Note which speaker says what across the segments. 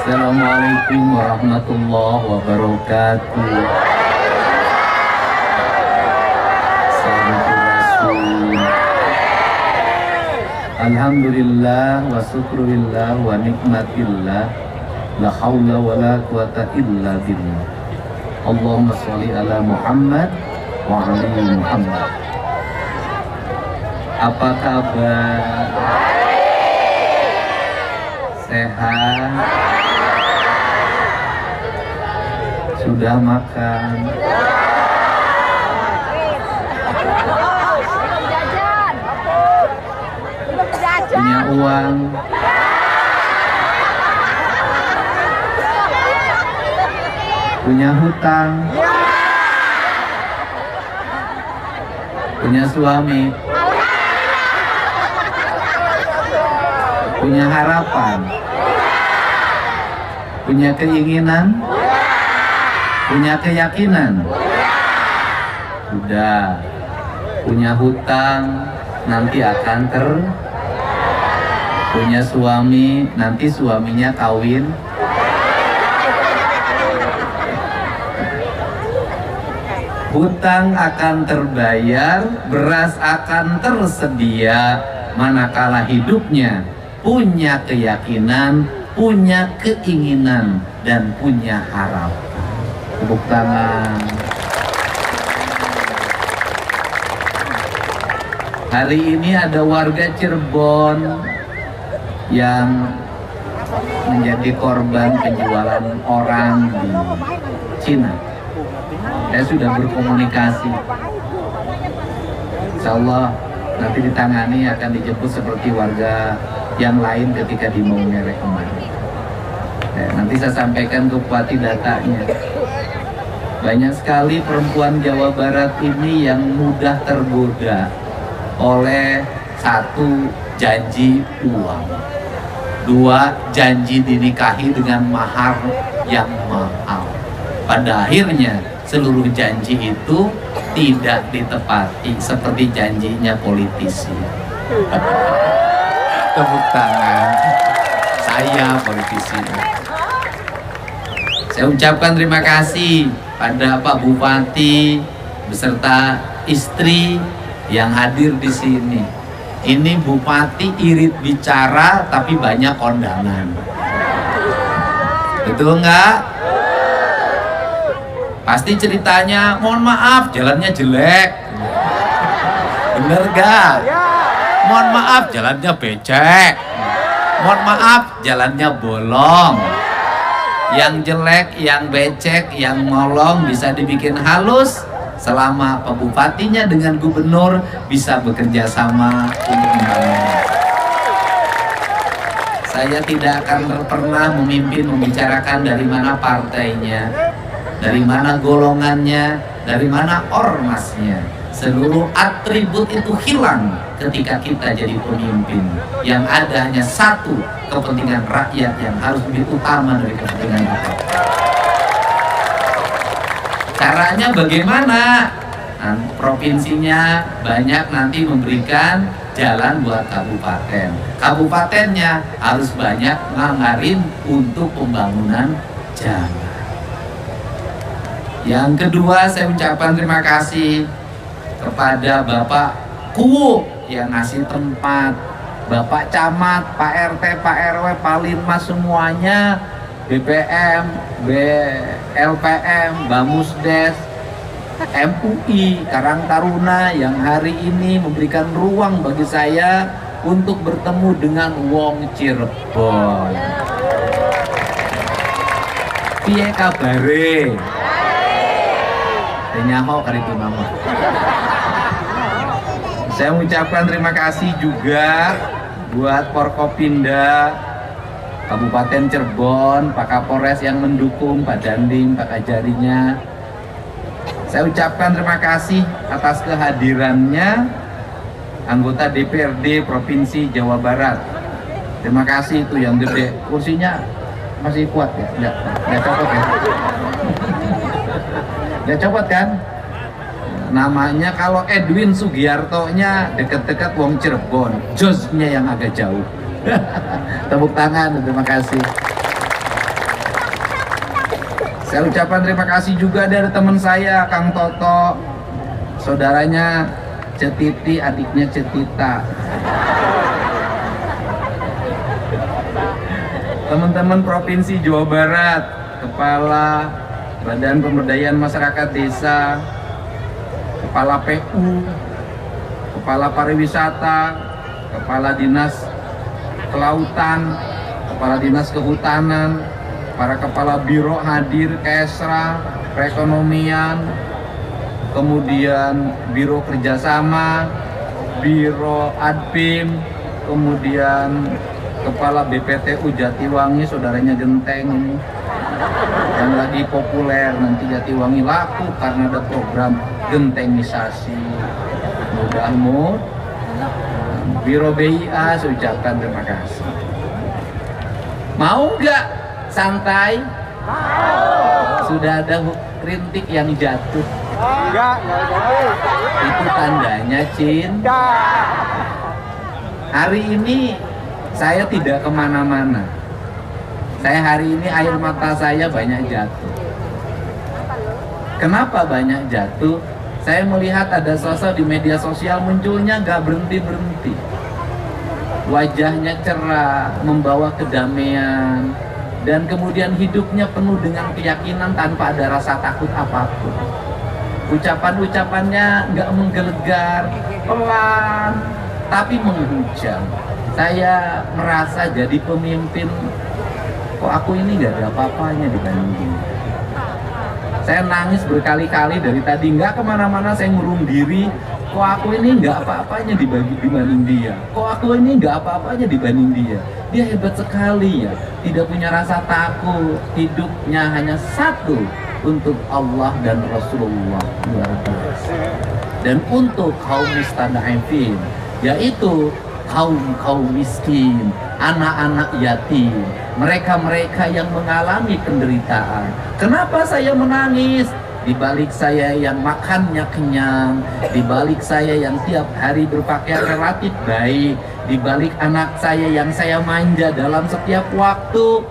Speaker 1: Assalamualaikum warahmatullahi wabarakatuh. Sampurasun. Alhamdulillah wa syukurillah wa nikmatillah. La haula wa la quwata illa billah. Allahumma sholli ala Muhammad wa ali Muhammad. Apa kabar? Sehat? Sudah makan? Punya uang? Punya hutang? Punya suami? Punya harapan? Punya keinginan? Punya keyakinan? Sudah. Punya hutang, nanti akan punya suami, nanti suaminya kawin. Hutang akan terbayar, beras akan tersedia, manakala hidupnya punya keyakinan, punya keinginan, dan punya harapan. Tepuk tangan. Hari ini ada warga Cirebon yang menjadi korban penjualan orang di Cina. Saya sudah berkomunikasi. Insya Allah nanti ditangani, akan dijemput seperti warga yang lain ketika di Maumere kemarin. Nanti saya sampaikan ke Bupati datanya. Banyak sekali perempuan Jawa Barat ini yang mudah tergoda oleh satu, janji uang, dua, janji dinikahi dengan mahar yang mahal. Pada akhirnya seluruh janji itu tidak ditepati, seperti janjinya politisi. Tepuk tangan. Saya politisi. Saya ucapkan terima kasih pada Pak Bupati beserta istri yang hadir di sini. Ini Bupati irit bicara tapi banyak kondangan. Betul nggak? Pasti ceritanya, mohon maaf jalannya jelek. Bener nggak? Mohon maaf jalannya becek. Mohon maaf jalannya bolong. Yang jelek, yang becek, yang molong bisa dibikin halus selama Pak Bupatinya dengan gubernur bisa bekerja sama untuk membangun. Saya tidak akan pernah memimpin membicarakan dari mana partainya, dari mana golongannya, dari mana ormasnya. Seluruh atribut itu hilang ketika kita jadi pemimpin. Yang ada hanya satu, kepentingan rakyat yang harus lebih utama dari kepentingan rakyat. Caranya bagaimana? Provinsinya banyak nanti memberikan jalan buat kabupaten. Kabupatennya harus banyak nganggarin untuk pembangunan jalan. Yang kedua, saya ucapkan terima kasih kepada Bapak Kuwu yang ngasih tempat, Bapak Camat, Pak RT, Pak RW, Pak Linmas semuanya, BPM, LPM, Bamusdes, MUI, Karang Taruna yang hari ini memberikan ruang bagi saya untuk bertemu dengan wong Cirebon. Piye kabare? Nyaho kali itu nama. Saya mengucapkan terima kasih juga buat Forkopimda Kabupaten Cirebon, Pak Kapolres yang mendukung, Pak Dandim, Pak Kajarinya. Saya ucapkan terima kasih atas kehadirannya anggota DPRD Provinsi Jawa Barat. Terima kasih itu yang gede. Kursinya masih kuat ya? Nggak copot ya? Nggak copot kan? Namanya kalau Edwin Sugiarto-nya deket-deket wong Cirebon, Josnya yang agak jauh. Tepuk tangan, terima kasih. Saya ucapkan terima kasih juga dari teman saya, Kang Toto, saudaranya Cetiti, adiknya Cetita. Teman-teman Provinsi Jawa Barat, Kepala Badan Pemberdayaan Masyarakat Desa, Kepala PU, Kepala Pariwisata, Kepala Dinas Kelautan, Kepala Dinas Kehutanan, para Kepala Biro hadir, Kesra, Perekonomian, kemudian Biro Kerjasama, Biro Adpim, kemudian Kepala BPTU Jatiwangi, saudaranya Genteng ini, yang lagi populer, nanti Jatiwangi laku karena ada program gentengisasi. Mudah-mudahan Biro BIA, saya ucapkan terima kasih. Mau nggak santai? Sudah ada rintik yang jatuh. Itu tandanya cinta. Hari ini saya tidak kemana-mana. Saya hari ini air mata saya banyak jatuh. Kenapa banyak jatuh? Saya melihat ada sosok di media sosial munculnya gak berhenti-berhenti. Wajahnya cerah, membawa kedamaian, dan kemudian hidupnya penuh dengan keyakinan tanpa ada rasa takut apapun. Ucapan-ucapannya gak menggelegar, pelan, tapi menghujam. Saya merasa jadi pemimpin, kok aku ini gak ada apa-apanya dibanding dia. Saya nangis berkali-kali dari tadi, nggak kemana-mana, saya ngurung diri. Kok aku ini nggak apa-apanya dibanding dia. Kok aku ini nggak apa-apanya dibanding dia. Dia hebat sekali ya, tidak punya rasa takut. Hidupnya hanya satu, untuk Allah dan Rasulullah. Luar biasa. Dan untuk kaum mustada'ifin, yaitu kaum miskin, anak-anak yatim, mereka-mereka yang mengalami penderitaan. Kenapa saya menangis? Di balik saya yang makannya kenyang, di balik saya yang tiap hari berpakaian relatif baik, di balik anak saya yang saya manja dalam setiap waktu.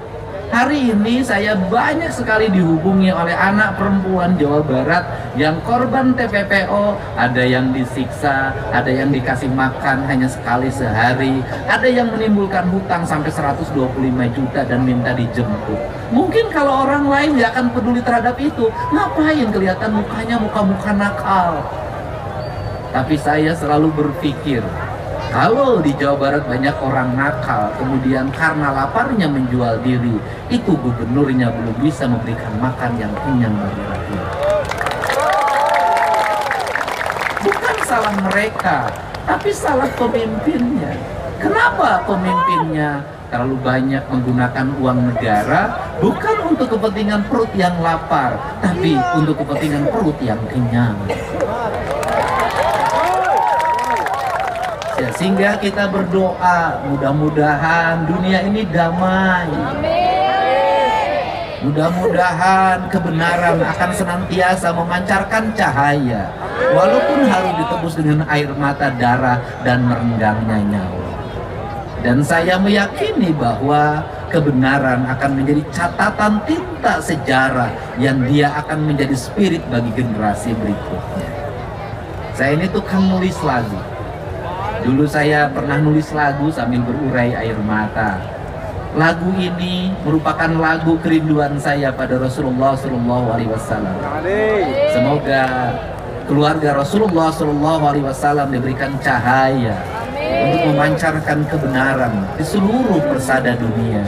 Speaker 1: Hari ini saya banyak sekali dihubungi oleh anak perempuan Jawa Barat yang korban TPPO, ada yang disiksa, ada yang dikasih makan hanya sekali sehari, ada yang menimbulkan hutang sampai 125 juta dan minta dijemput. Mungkin kalau orang lain nggak akan peduli terhadap itu, ngapain kelihatan mukanya muka-muka nakal. Tapi saya selalu berpikir, kalau di Jawa Barat banyak orang nakal, kemudian karena laparnya menjual diri, itu gubernurnya belum bisa memberikan makan yang kenyang bagi rakyat. Bukan salah mereka, tapi salah pemimpinnya. Kenapa pemimpinnya terlalu banyak menggunakan uang negara, bukan untuk kepentingan perut yang lapar, tapi untuk kepentingan perut yang kenyang. Ya, sehingga kita berdoa, mudah-mudahan dunia ini damai. Mudah-mudahan kebenaran akan senantiasa memancarkan cahaya, walaupun harus ditebus dengan air mata, darah, dan merenggangnya nyawa. Dan saya meyakini bahwa kebenaran akan menjadi catatan tinta sejarah yang dia akan menjadi spirit bagi generasi berikutnya. Saya ini tukang nulis lagu. Dulu saya pernah nulis lagu sambil berurai air mata. Lagu ini merupakan lagu kerinduan saya pada Rasulullah SAW. Semoga keluarga Rasulullah SAW diberikan cahaya untuk memancarkan kebenaran di seluruh persada dunia.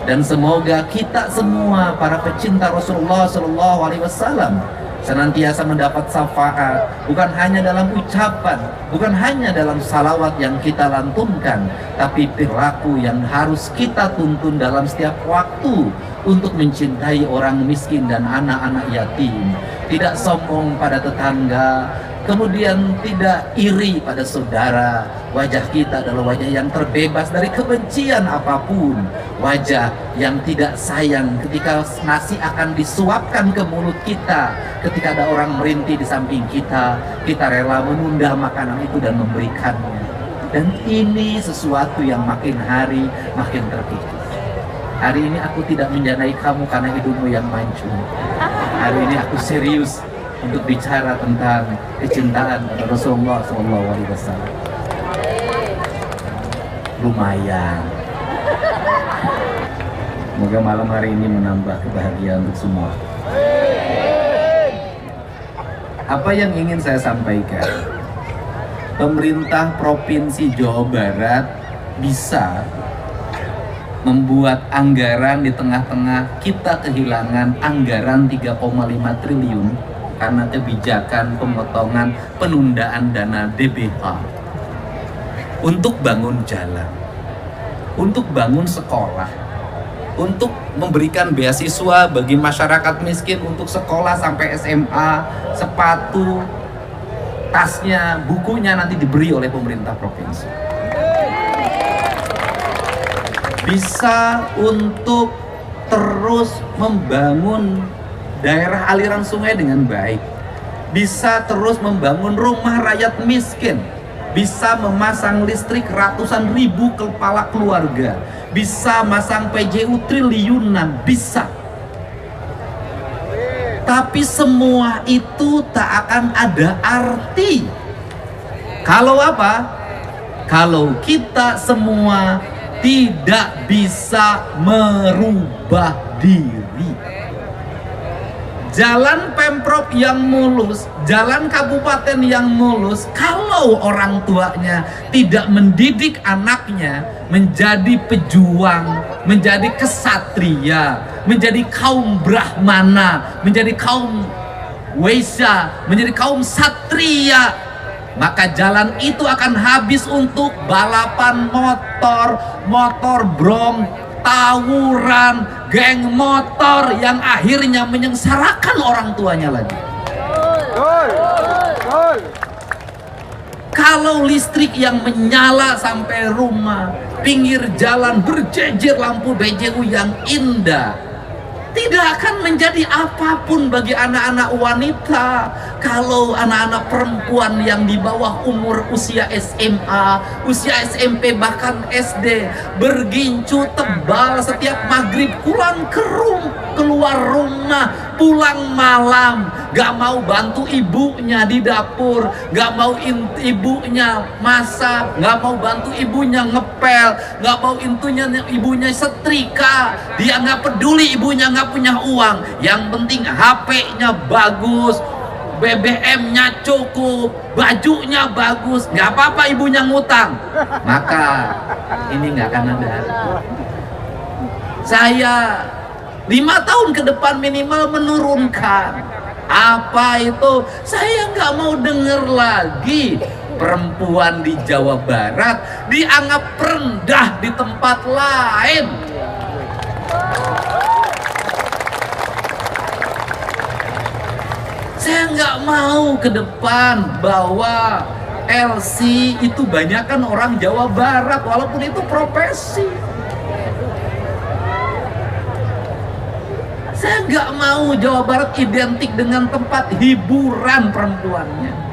Speaker 1: Dan semoga kita semua para pecinta Rasulullah SAW senantiasa mendapat syafaat, bukan hanya dalam ucapan, bukan hanya dalam salawat yang kita lantunkan, tapi perilaku yang harus kita tuntun dalam setiap waktu untuk mencintai orang miskin dan anak-anak yatim, tidak sombong pada tetangga, kemudian tidak iri pada saudara. Wajah kita adalah wajah yang terbebas dari kebencian apapun, wajah yang tidak sayang ketika nasi akan disuapkan ke mulut kita, ketika ada orang merintih di samping kita, kita rela menunda makanan itu dan memberikannya. Dan ini sesuatu yang makin hari makin terkikis. Hari ini aku tidak menjanai kamu karena hidungmu yang mancung. Hari ini aku serius untuk bicara tentang kecintaan pada Rasulullah SAW. Lumayan. Semoga malam hari ini menambah kebahagiaan untuk semua. Apa yang ingin saya sampaikan? Pemerintah Provinsi Jawa Barat bisa membuat anggaran di tengah-tengah kita kehilangan anggaran 3,5 triliun karena kebijakan pemotongan penundaan dana DBH untuk bangun jalan, untuk bangun sekolah, untuk memberikan beasiswa bagi masyarakat miskin untuk sekolah sampai SMA, sepatu, tasnya, bukunya nanti diberi oleh pemerintah provinsi. Bisa untuk terus membangun daerah aliran sungai dengan baik, bisa terus membangun rumah rakyat miskin, bisa memasang listrik ratusan ribu kepala keluarga, bisa masang PJU triliunan, bisa. Tapi semua itu tak akan ada arti kalau apa? Kalau kita semua tidak bisa merubah diri. Jalan Pemprov yang mulus, jalan kabupaten yang mulus, kalau orang tuanya tidak mendidik anaknya menjadi pejuang, menjadi kesatria, menjadi kaum Brahmana, menjadi kaum Waisya, menjadi kaum satria, maka jalan itu akan habis untuk balapan motor, motor brong, tawuran, geng motor yang akhirnya menyengsarakan orang tuanya lagi. Kalau listrik yang menyala sampai rumah, pinggir jalan berjejer lampu BJU yang indah, tidak akan menjadi apapun bagi anak-anak wanita. Kalau anak-anak perempuan yang di bawah umur usia SMA, usia SMP, bahkan SD, bergincu tebal setiap maghrib keluar rumah, pulang malam, gak mau bantu ibunya di dapur, gak mau ibunya masak, gak mau bantu ibunya ngepel, gak mau ibunya setrika. Dia gak peduli ibunya gak punya uang, yang penting HP-nya bagus, BBM-nya cukup, bajunya bagus, nggak apa-apa ibunya ngutang, maka ini nggak akan ada. Saya 5 tahun ke depan minimal menurunkan apa itu. Saya nggak mau dengar lagi perempuan di Jawa Barat dianggap rendah di tempat lain. Saya nggak mau ke depan bahwa LC itu banyakkan orang Jawa Barat, walaupun itu profesi. Saya nggak mau Jawa Barat identik dengan tempat hiburan perempuannya.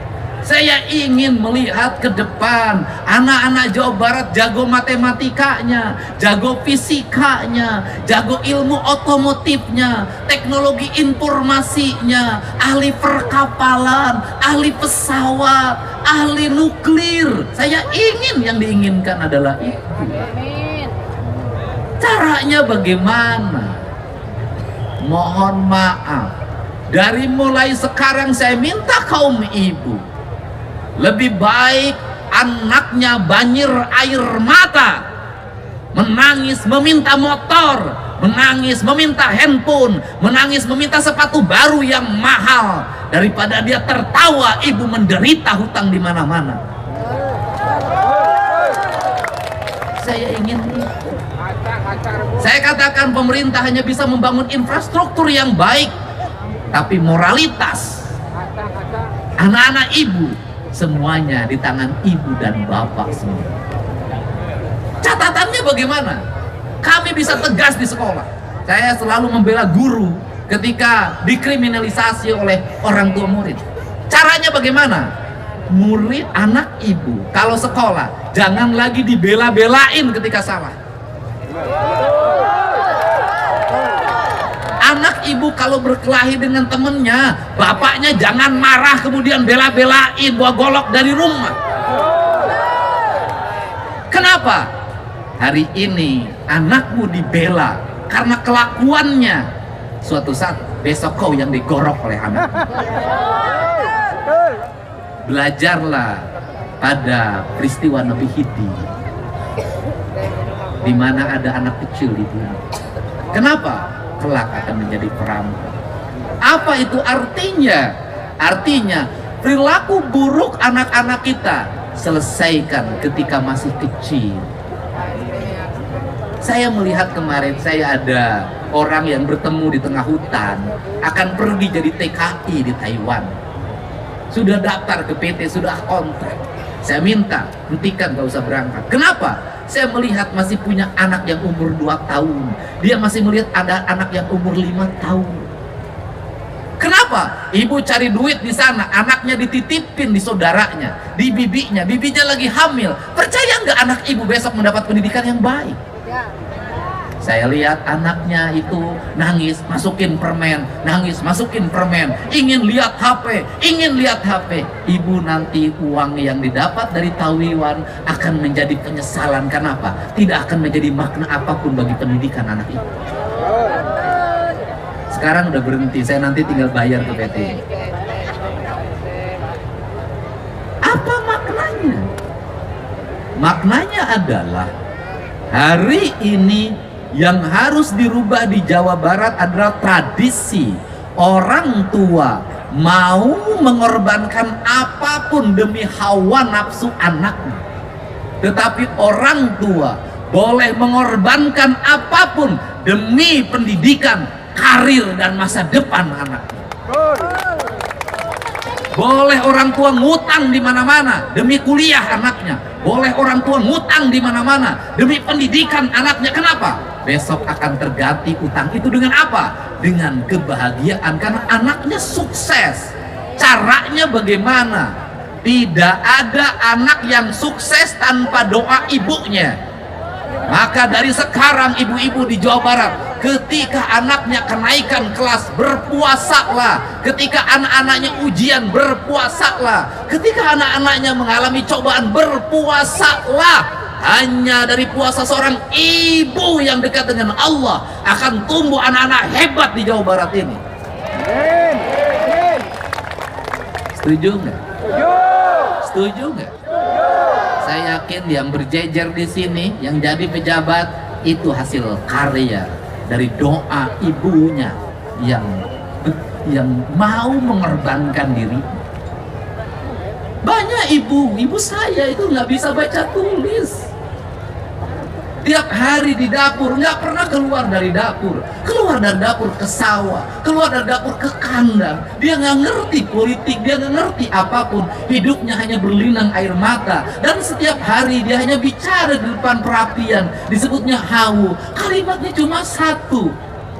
Speaker 1: Saya ingin melihat ke depan anak-anak Jawa Barat jago matematikanya, jago fisikanya, jago ilmu otomotifnya, teknologi informasinya, ahli perkapalan, ahli pesawat, ahli nuklir. Saya ingin, yang diinginkan adalah itu. Caranya bagaimana? Mohon maaf, dari mulai sekarang saya minta kaum ibu, lebih baik anaknya banjir air mata, menangis meminta motor, menangis meminta handphone, menangis meminta sepatu baru yang mahal, daripada dia tertawa ibu menderita hutang di mana-mana. Saya ingin itu. Saya katakan pemerintah hanya bisa membangun infrastruktur yang baik, tapi moralitas anak-anak ibu semuanya di tangan ibu dan bapak semua. Catatannya bagaimana? Kami bisa tegas di sekolah. Saya selalu membela guru ketika dikriminalisasi oleh orang tua murid. Caranya bagaimana? Murid, anak ibu kalau sekolah jangan lagi dibela-belain ketika salah. ibu kalau berkelahi dengan temennya, bapaknya jangan marah kemudian bela-belain bawa golok dari rumah. Kenapa? Hari ini anakmu dibela karena kelakuannya. Suatu saat besok kau yang digorok oleh anak. Belajarlah pada peristiwa Nabi Hidi, di mana ada anak kecil dibunuh. Kenapa? Kelak akan menjadi perampok. Apa itu artinya? Artinya perilaku buruk anak-anak kita selesaikan ketika masih kecil. Saya melihat kemarin, saya ada orang yang bertemu di tengah hutan, akan pergi jadi TKI di Taiwan. Sudah daftar ke PT, sudah kontrak. Saya minta, hentikan, gak usah berangkat. Kenapa? Saya melihat masih punya anak yang umur 2 tahun. Dia masih melihat ada anak yang umur 5 tahun. Kenapa? Ibu cari duit di sana, anaknya dititipin di saudaranya, di bibinya lagi hamil. Percaya nggak anak ibu besok mendapat pendidikan yang baik? Saya lihat anaknya itu nangis, masukin permen, nangis, masukin permen, ingin lihat HP. Ibu nanti uang yang didapat dari Taiwan akan menjadi penyesalan. Kenapa? Tidak akan menjadi makna apapun bagi pendidikan anak ibu. Sekarang udah berhenti, saya nanti tinggal bayar ke PT. Apa maknanya? Maknanya adalah hari ini yang harus dirubah di Jawa Barat adalah tradisi orang tua mau mengorbankan apapun demi hawa nafsu anaknya. Tetapi orang tua boleh mengorbankan apapun demi pendidikan, karir, dan masa depan anaknya. Boleh orang tua ngutang di mana-mana demi kuliah anaknya. Boleh orang tua ngutang di mana-mana demi pendidikan anaknya. Kenapa? Besok akan terganti utang itu dengan apa? Dengan kebahagiaan karena anaknya sukses. Caranya bagaimana? Tidak ada anak yang sukses tanpa doa ibunya. Maka dari sekarang ibu-ibu di Jawa Barat, ketika anaknya kenaikan kelas, berpuasalah. Ketika anak-anaknya ujian, berpuasalah. Ketika anak-anaknya mengalami cobaan, berpuasalah. Hanya dari puasa seorang ibu yang dekat dengan Allah akan tumbuh anak-anak hebat di Jawa Barat ini. Setuju nggak? Setuju nggak? Saya yakin yang berjejer di sini, yang jadi pejabat, itu hasil karya dari doa ibunya yang mau mengorbankan diri. Banyak ibu saya itu nggak bisa baca tulis. Tiap hari di dapur, nggak pernah keluar dari dapur. Keluar dari dapur ke sawah, keluar dari dapur ke kandang. Dia nggak ngerti politik, dia nggak ngerti apapun. Hidupnya hanya berlinang air mata. Dan setiap hari dia hanya bicara di depan perapian. Disebutnya hawu. Kalimatnya cuma satu.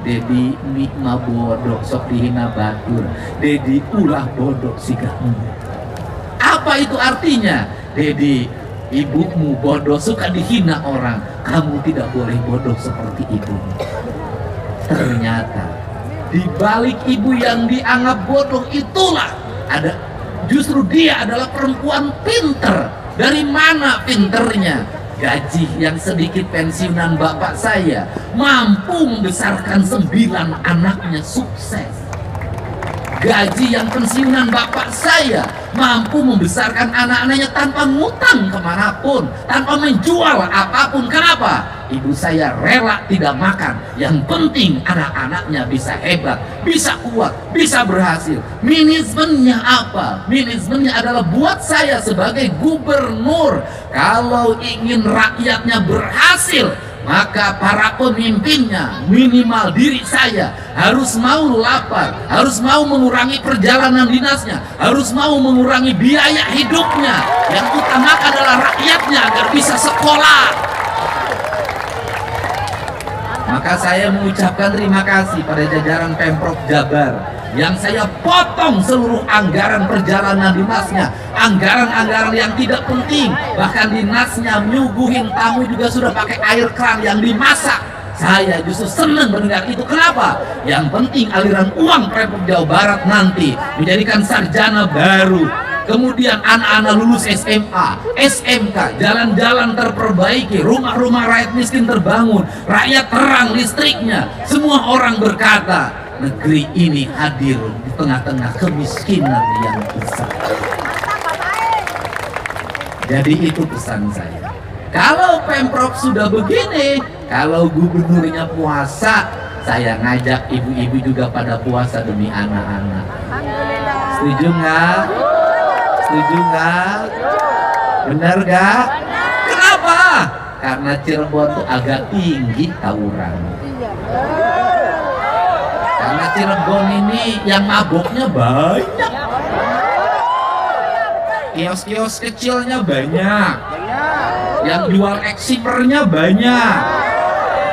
Speaker 1: Dedi mikma bodoh sok dihina batur. Dedi ulah bodoh sigamu. Apa itu artinya? Dedi, ibumu bodoh, suka dihina orang. Kamu tidak boleh bodoh seperti ibumu. Ternyata di balik ibu yang dianggap bodoh itulah ada, justru dia adalah perempuan pinter. Dari mana pinternya? Gaji yang sedikit pensiunan bapak saya mampu membesarkan 9 anaknya sukses. Gaji yang pensiunan bapak saya mampu membesarkan anak-anaknya tanpa ngutang kemanapun, tanpa menjual apapun. Kenapa? Ibu saya rela tidak makan. Yang penting anak-anaknya bisa hebat, bisa kuat, bisa berhasil. Manajemennya apa? Manajemennya adalah buat saya sebagai gubernur. Kalau ingin rakyatnya berhasil, maka para pemimpinnya, minimal diri saya, harus mau lapar, harus mau mengurangi perjalanan dinasnya, harus mau mengurangi biaya hidupnya. Yang utama adalah rakyatnya agar bisa sekolah. Maka saya mengucapkan terima kasih pada jajaran Pemprov Jabar yang saya potong seluruh anggaran perjalanan dinasnya, anggaran-anggaran yang tidak penting. Bahkan dinasnya menyuguhin tamu juga sudah pakai air keran yang dimasak. Saya justru senang mendengar itu. Kenapa? Yang penting aliran uang Pemprov Jawa Barat nanti menjadikan sarjana baru, kemudian anak-anak lulus SMA, SMK, jalan-jalan terperbaiki, rumah-rumah rakyat miskin terbangun, rakyat terang listriknya. Semua orang berkata, negeri ini hadir di tengah-tengah kemiskinan yang besar. Jadi itu pesan saya. Kalau Pemprov sudah begini, kalau gubernurnya puasa, saya ngajak ibu-ibu juga pada puasa demi anak-anak. Setuju nggak? Setuju nggak? Benar nggak? Kenapa? Karena Cirebon tuh agak tinggi tawuran. Karena Cirebon ini yang maboknya banyak. Kios-kios kecilnya banyak. Yang jual eksimernya banyak.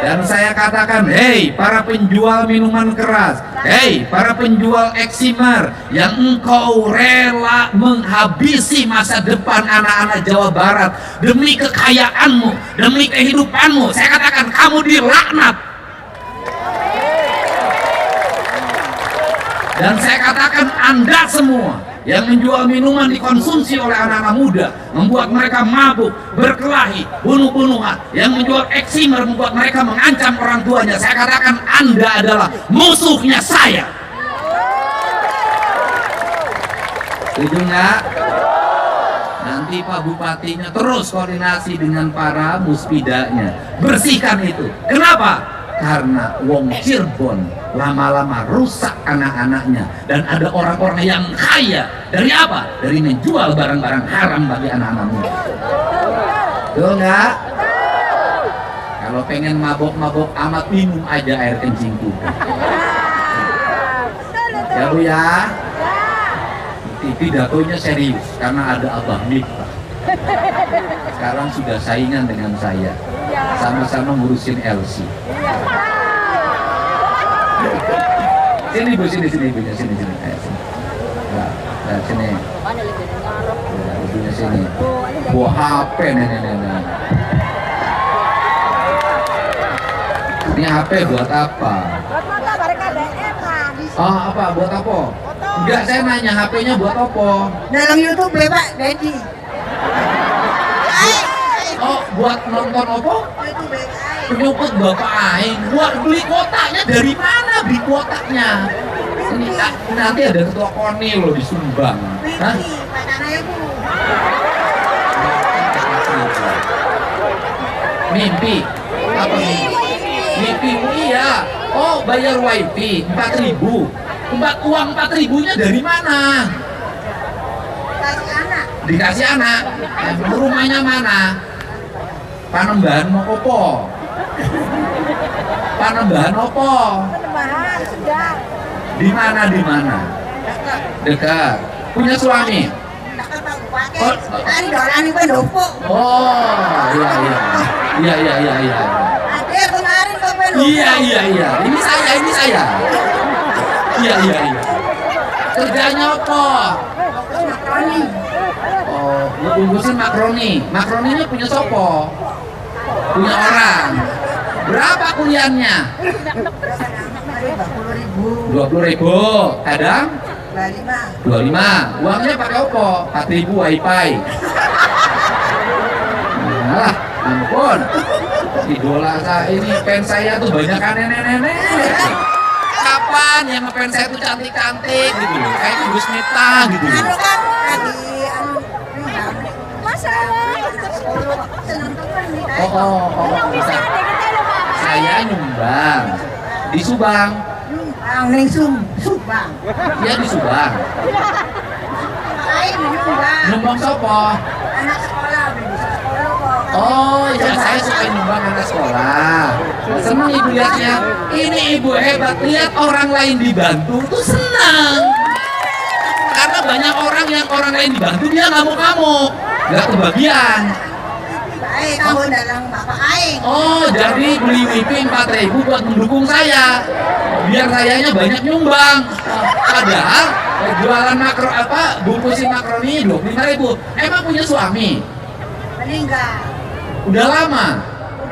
Speaker 1: Dan saya katakan, hei para penjual minuman keras, hei para penjual eksimer yang engkau rela menghabisi masa depan anak-anak Jawa Barat demi kekayaanmu, demi kehidupanmu, saya katakan kamu dilaknat. Dan saya katakan Anda semua yang menjual minuman dikonsumsi oleh anak-anak muda, membuat mereka mabuk, berkelahi, bunuh-bunuhan, yang menjual eksimer membuat mereka mengancam orang tuanya, saya katakan Anda adalah musuhnya saya. Setuju nggak? Nanti Pak Bupatinya terus koordinasi dengan para muspidanya, bersihkan itu. Kenapa? Karena wong Cirebon lama-lama rusak anak-anaknya, dan ada orang-orang yang kaya dari apa? Dari menjual barang-barang haram bagi anak-anak muda. Betul nggak? Kalau pengen mabok-mabok amat, minum aja air kencing kuda. Ya Bu ya. Pidatonya serius karena ada Abah Miftah. Sekarang sudah saingan dengan saya, sama-sama ngurusin LC. Sini Bu, sini ibunya, sini. Nah, sini. Ya, ibunya sini. Bawa HP nenek. Ini HP buat apa?
Speaker 2: Buat motor mereka DM kan.
Speaker 1: Oh, apa? Buat apa? Enggak, saya nanya HP-nya buat apa?
Speaker 2: Dalam YouTube Pak Dedi.
Speaker 1: Oh, buat nonton apa?
Speaker 2: YouTube
Speaker 1: Penyumput Bapak Aing. Buat beli kotaknya dari mana? Beli kotaknya? Ini nanti ada ketua KONI loh disumbang. Hah?
Speaker 2: Mimpi, pacarnya Ibu.
Speaker 1: Mimpi? Apa mimpi? Mimpi, iya. Oh, bayar wifi 4.000. Uang 4.000-nya dari mana?
Speaker 2: Kasih anak.
Speaker 1: Dikasih anak. Rumahnya mana? Panembahan mau opo? Panembahan opo?
Speaker 2: Penembahan sudah.
Speaker 1: Di mana?
Speaker 2: Dekat.
Speaker 1: Dekat. Punya suami?
Speaker 2: Dekat Pak Bupati.
Speaker 1: Oh.
Speaker 2: Tadi dolan Ibu Pendopo.
Speaker 1: Oh, iya.
Speaker 2: Ada kemarin Pak Pendopo.
Speaker 1: Iya. Ini saya. Iya. Kerjanya apa?
Speaker 2: Fokus makroni.
Speaker 1: Oh, ngebungkusin makroni. Makroninya punya sopo? Punya orang. Berapa kuliahnya? 20.000. Kadang? 25. Uangnya pakai apa? 4.000 wifi. Nah, ampun. Idola saya ini, fans saya tuh banyak kan nenek-nenek. Kapan yang ngefans saya tuh cantik-cantik gitu loh, kayak Gus Miftah gitu loh.
Speaker 2: Anu kan lagi masalah seneng temen nih.
Speaker 1: Oh, bisa. Saya nyumbang di Subang.
Speaker 2: Ning Subang.
Speaker 1: Dia di Subang.
Speaker 2: Lain nyumbang.
Speaker 1: Nyumbang sopo?
Speaker 2: Anak sekolah, bisa sekolah kok.
Speaker 1: Oh ya, saya suka nyumbang anak sekolah. Senang ibu lihatnya. Ini ibu hebat, lihat orang lain dibantu tuh senang. Karena banyak orang yang orang lain dibantu dia ngamuk-ngamuk, nggak kebagian.
Speaker 2: Baik, kamu dalam Bapak Aing.
Speaker 1: Oh, jadi beli wifi 4.000 buat mendukung saya, biar sayanya banyak nyumbang. Padahal jualan bungkusin makroni 25.000. Emang punya suami?
Speaker 2: Meninggal.
Speaker 1: Udah lama?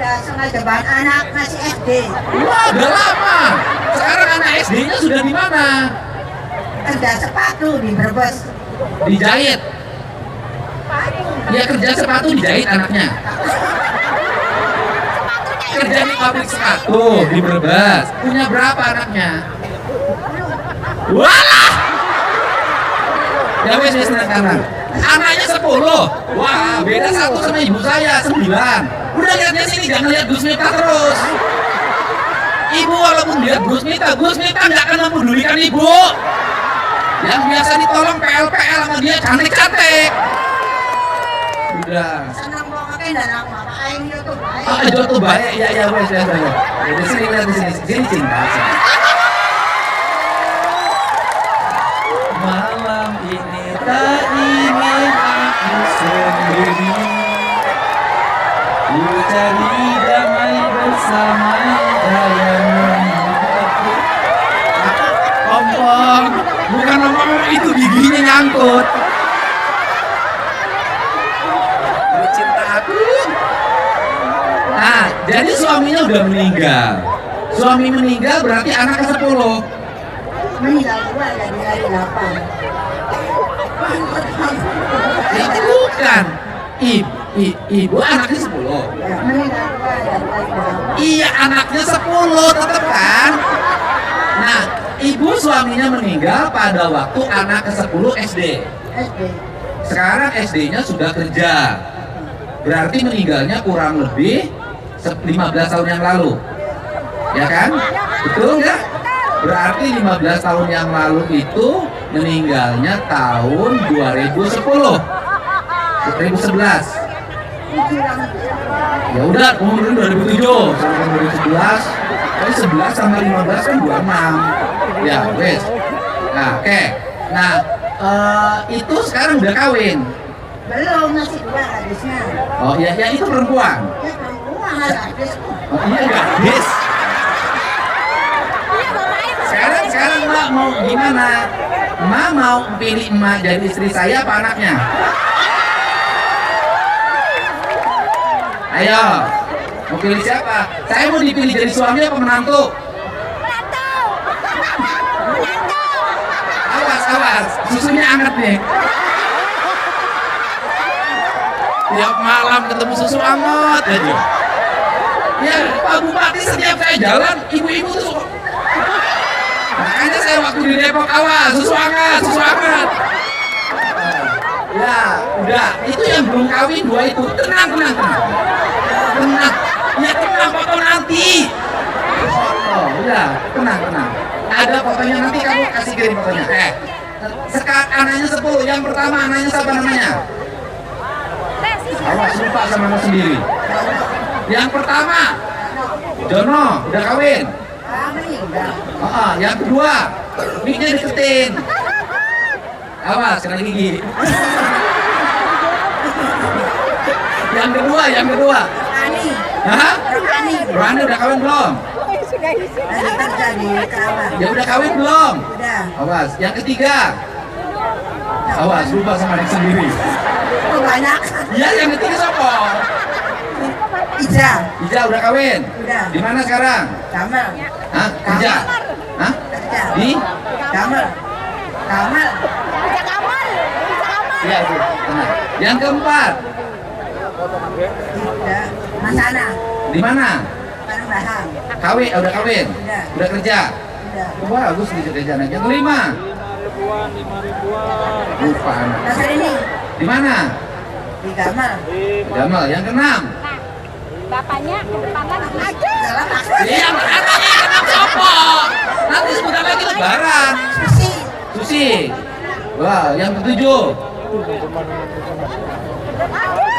Speaker 2: udah sengaja bahan anak masih SD.
Speaker 1: Wah, udah lama. Sekarang anak SD-nya sudah di mana?
Speaker 2: Kerja sepatu di Brebes.
Speaker 1: Dijahit. Ya kerja sepatu dijahit anaknya. Kerja di pabrik sepatu di Brebes. Punya berapa anaknya? Walah. Ya wes sekarang. Anaknya 10. Wah, beda satu sama ibu saya 9. Udah lihatnya sini, jangan lihat Gus Miftah terus. Ibu walaupun lihat Gus Miftah nggak akan mempedulikan ibu. Yang biasa ditolong PL sama dia cantik-cantik. Udah.
Speaker 2: Senang banget dalam apa aing itu baik.
Speaker 1: Ah, itu baik. Ya wes ya. Di sini lihat di sini cinta. Malam ini tak ingin aku sendiri. Ku cari damai bersama bayangan. Ompong, bukan ompong itu giginya nyangkut. Cinta aku. Nah, jadi suaminya udah meninggal. Suami meninggal berarti anak ke-10.
Speaker 2: Meninggal gua ya di hari 8.
Speaker 1: Itu bukan. Ibu anaknya 10.
Speaker 2: Ya, meninggal gua ya di hari 8.
Speaker 1: Iya, anaknya 10 tetap kan. Nah, ibu suaminya meninggal pada waktu anak ke-10 SD.
Speaker 2: SD.
Speaker 1: Sekarang SD-nya sudah kerja. Berarti meninggalnya kurang lebih 15 tahun yang lalu. Ya kan? Betul nggak? Berarti 15 tahun yang lalu itu meninggalnya tahun 2010. 2011. Ya udah, umur 2007 sampai 2011. Tapi 11 sama 15 kan 26. Ya, wes. Nah, oke. Nah, itu sekarang udah kawin.
Speaker 2: Belum, masih 2 habisnya.
Speaker 1: Oh iya, ya itu perempuan.
Speaker 2: Ya perempuan habis.
Speaker 1: Oh iya, gadis. Sekarang Mak mau gimana? Mak mau pilih emak jadi istri saya apa anaknya? Ayo, mau pilih siapa? Saya mau dipilih jadi suami apa menantu? Awas, susunya anget nih. Tiap malam ketemu susu anget aja. Ya, Pak Bupati setiap saya jalan, ibu-ibu tuh suka. Makanya saya waktu di Depok awas, susu hangat. Ya, udah. Itu yang belum kawin 2 itu. Tenang. Ya tenang, foto nanti. Oh, udah, tenang. Ada fotonya nanti kamu kasih kirim fotonya. Sekarang anaknya 10. Yang pertama anaknya siapa namanya? Awas lupa sama anak sendiri. Yang pertama Jono, udah kawin. Yang kedua, mic-nya deketin. Awas, kena gigi. Yang kedua. Hah? Rohani udah kawin belum?
Speaker 2: Lagi kerja di Kerawang.
Speaker 1: Ya udah kawin belum?
Speaker 2: Udah.
Speaker 1: Awas, yang ketiga. Awas, lupa sama anak sendiri.
Speaker 2: Oh, banyak.
Speaker 1: Ya, yang ketiga siapa?
Speaker 2: Ija.
Speaker 1: Ija udah kawin?
Speaker 2: Udah.
Speaker 1: Di mana sekarang?
Speaker 2: Kamal.
Speaker 1: Hah? Kerja? Hah?
Speaker 2: Kerja.
Speaker 1: Di?
Speaker 2: Kamal.
Speaker 1: Iya, itu. Tenang. Yang keempat.
Speaker 2: Udah. Masana.
Speaker 1: Di mana?
Speaker 2: Bahang.
Speaker 1: Udah kawin?
Speaker 2: Udah.
Speaker 1: Udah kerja?
Speaker 2: Udah.
Speaker 1: Wah, bagus nih kerjaan. Yang kelima. Lupa anak.
Speaker 2: Dasar ini.
Speaker 1: Di mana?
Speaker 2: Di Kamal.
Speaker 1: Gamal. Yang keenam.
Speaker 3: Bapaknya kedepanan aja.
Speaker 2: Salah
Speaker 1: Iya, anaknya keenam siapa? Nanti sebentar lagi lebaran. Susi. Wah, yang ketujuh.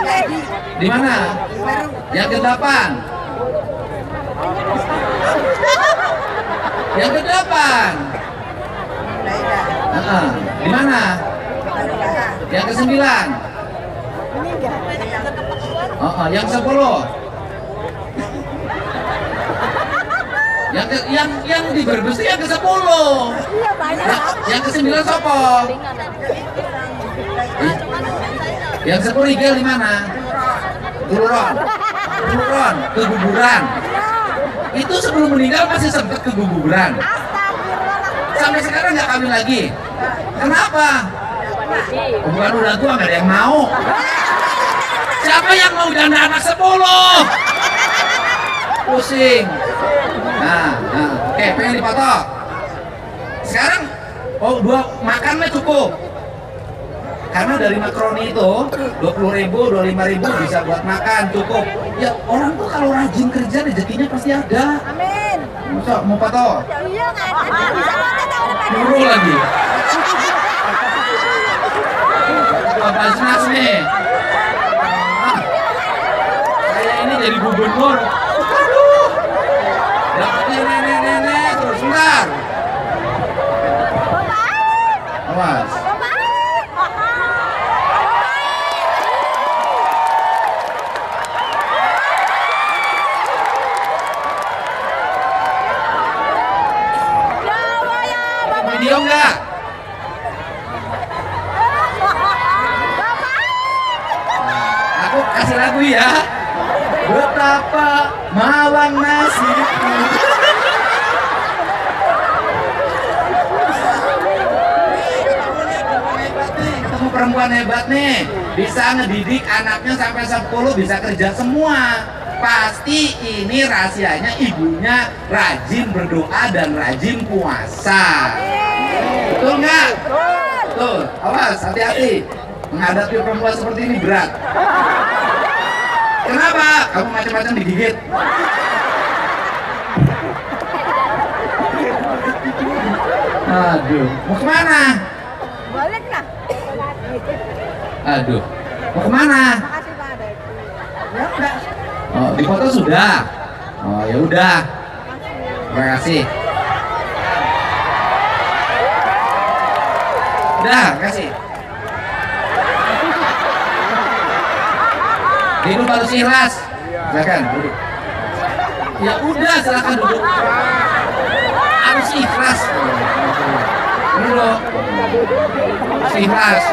Speaker 2: Jadi.
Speaker 1: Di mana?
Speaker 2: Baru.
Speaker 1: Yang kedelapan. Yang kedelapan.
Speaker 2: Laida.
Speaker 1: Di mana?
Speaker 2: Baru Bahang.
Speaker 1: Yang kesembilan. Yang 10. Yang di Brebes itu yang ke-10.
Speaker 3: Iya banyak.
Speaker 1: Yang ke-9 sopo? Yang 10 Igel di mana? Turon. Buron, keguguran. Itu sebelum meninggal masih sempat keguguran. Sampai sekarang nggak kawin lagi. Kenapa? Bukan udah tua, nggak ada yang mau. Siapa yang mau janda anak 10? Pusing. Nah, oke, pengen dipoto. Sekarang, dua makannya cukup. Karena dari makaroni itu 20.000, 25.000 bisa buat makan, cukup. Ya orang tuh kalau rajin kerja rezekinya pasti ada.
Speaker 3: Amin.
Speaker 1: Masa mau pato?
Speaker 3: Iya kan? Bisa mana tahu depan.
Speaker 1: Nyuruh lagi. Apa senang nih? Saya ini jadi gubernur. Aduh. Dapatnya nenek terus bentar. Awas. Video enggak? Aku kasih lagu ya. Betapa malang nasibku. Ketemu perempuan hebat nih, bisa ngedidik anaknya sampai 10, bisa kerja semua. Pasti ini rahasianya ibunya rajin berdoa dan rajin puasa. Betul nggak? Betul. Awas, hati-hati. Menghadapi perempuan seperti ini berat. Kenapa? Kamu macam-macam digigit. Aduh, mau kemana?
Speaker 3: Balik lah.
Speaker 1: Aduh, mau kemana?
Speaker 3: Makasih Pak Ade.
Speaker 1: Ya udah. Oh, di foto sudah. Oh, ya udah. Terima kasih. Udah, kasih. Hidup harus ikhlas. Silakan duduk. Ya udah, silakan duduk. Harus ikhlas. Duduk. Harus ikhlas.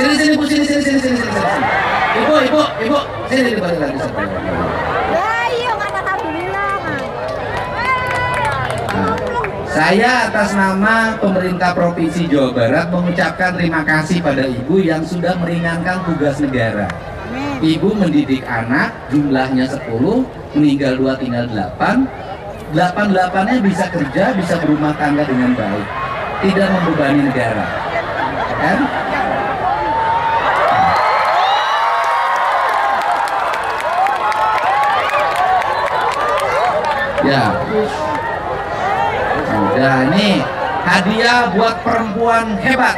Speaker 1: Sini Bu, sini. Ibu, sini balik lagi.
Speaker 3: Ya iya kan alhamdulillah.
Speaker 1: Saya atas nama pemerintah Provinsi Jawa Barat mengucapkan terima kasih pada Ibu yang sudah meringankan tugas negara. Ibu mendidik anak, jumlahnya 10, meninggal 2 tinggal 8. 8-8-nya bisa kerja, bisa berumah tangga dengan baik. Tidak membebani negara. Kan? Ya. Udah, nih hadiah buat perempuan hebat.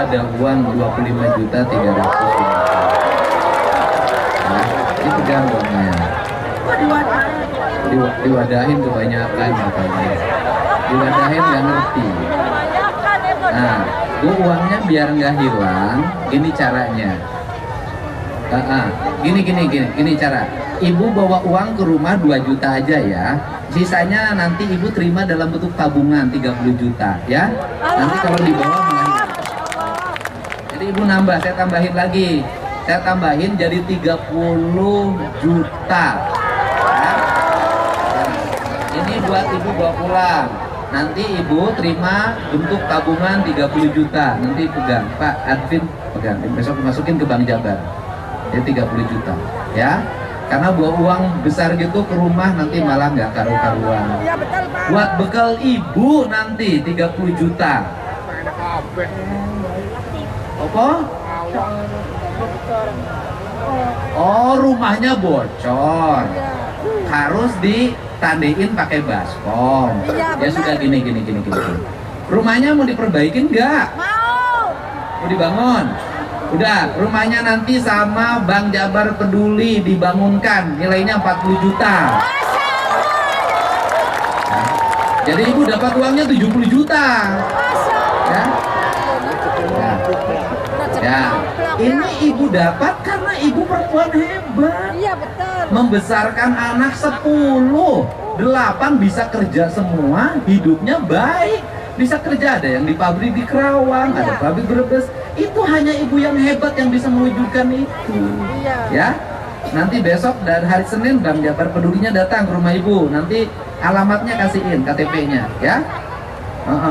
Speaker 1: Ada uang 25.300.000. Nah, ini pegang uangnya. Diwadahin kebanyakan katanya. Diwadahin nggak ngerti. Nah, itu uangnya biar nggak hilang. Gini caranya. Gini cara. Ibu bawa uang ke rumah 2 juta aja ya. Sisanya nanti ibu terima dalam bentuk tabungan 30 juta ya. Nanti kalau dibawa melahirkan. Jadi ibu nambah, saya tambahin lagi. Saya tambahin jadi 30 juta. Ya. Ini buat ibu bawa pulang. Nanti ibu terima bentuk tabungan 30 juta. Nanti pegang, Pak Advin pegang. Besok masukin ke Bank Jabar. Jadi 30 juta. Ya. Karena bawa uang besar gitu ke rumah nanti malah nggak karu-karuan.
Speaker 3: Iya betul Pak.
Speaker 1: Buat bekal ibu nanti 30 juta. Apa? Oh, rumahnya bocor. Harus ditandiin pakai baskom.
Speaker 3: Iya,
Speaker 1: Ya
Speaker 3: benar.
Speaker 1: sudah gini. Rumahnya mau diperbaikin nggak?
Speaker 3: Mau.
Speaker 1: Mau dibangun? Udah, rumahnya nanti sama Bank Jabar Peduli dibangunkan, nilainya 40 juta. Nah, jadi ibu dapat uangnya 70 juta. Ya. Ya, ini ibu dapat karena ibu perempuan hebat.
Speaker 3: Iya betul.
Speaker 1: Membesarkan anak 10, 8 bisa kerja semua, hidupnya baik. Bisa kerja, ada yang di pabrik di Kerawang, ada pabrik Brebes. Itu hanya ibu yang hebat yang bisa mewujudkan itu.
Speaker 3: Iya.
Speaker 1: Ya, nanti besok dan hari Senin Bank Jabar Pedulinya datang ke rumah ibu. Nanti alamatnya kasihin, KTP-nya, ya.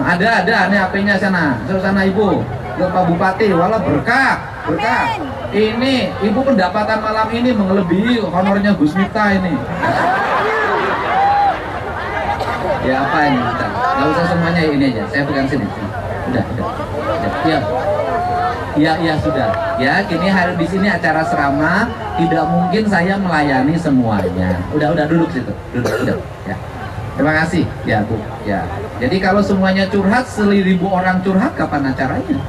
Speaker 1: Ada nih HP-nya sana, sana ibu. Ke Pak Bupati, walau berkah. Ini ibu pendapatan malam ini melebihi honornya Gus Miftah ini. Ya apa ini kita? Gak usah semuanya ini aja. Saya pegang sini. Udah. Ya sudah. Ya, kini hari di sini acara serama, tidak mungkin saya melayani semuanya. Udah duduk situ. Duduk. Ya. Terima kasih. Ya, Bu. Ya. Jadi kalau semuanya curhat, 1.000 orang curhat kapan acaranya?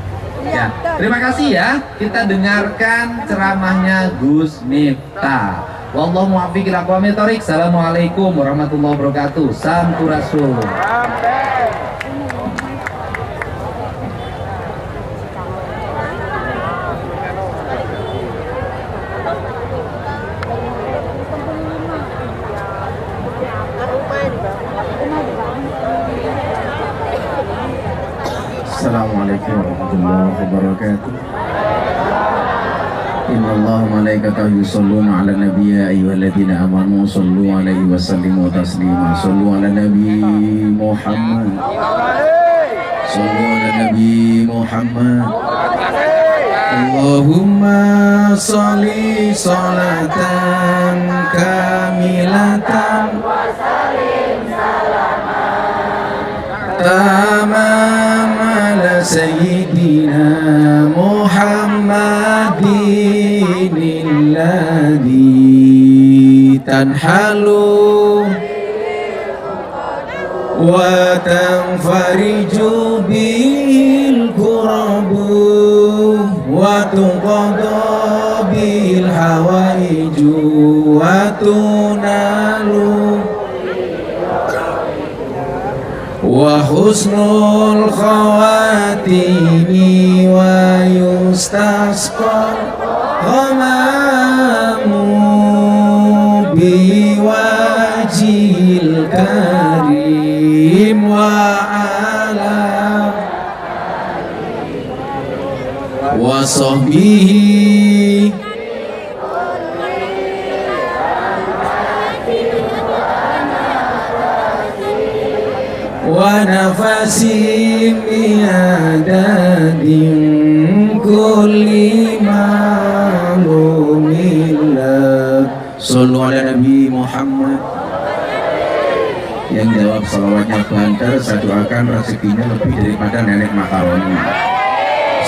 Speaker 1: Ya. Terima kasih ya. Kita dengarkan ceramahnya Gus Miftah. Wallahu muwaffiq ila aqwamit thoriq. Assalamualaikum warahmatullahi wabarakatuh. Sampurasun.
Speaker 4: Assalamualaikum warahmatullahi wabarakatuh. Inna Allah malaikatahu yusalluna ala nabiyya ayyuhalladzina amanu sallu alaihi wa sallimu taslima. Sallu ala nabi Muhammad. Sallu ala nabi Muhammad. Allahumma salli salatan kamilatan tamam ala sayyidina Muhammadin alladhi tanhalu wa tanfariju bil kurabu wa tuqadha bil hawaiju wa tunalu wa husnul khawatimi wa yustasqa ghamamu biwajil karim wa ala wa sahbihi wa nafasim biadadin kulli ma'lumillah. Sallu ala Nabi Muhammad. Yang jawab salawatnya banter, saya doakan rezekinya lebih daripada nenek makaroni.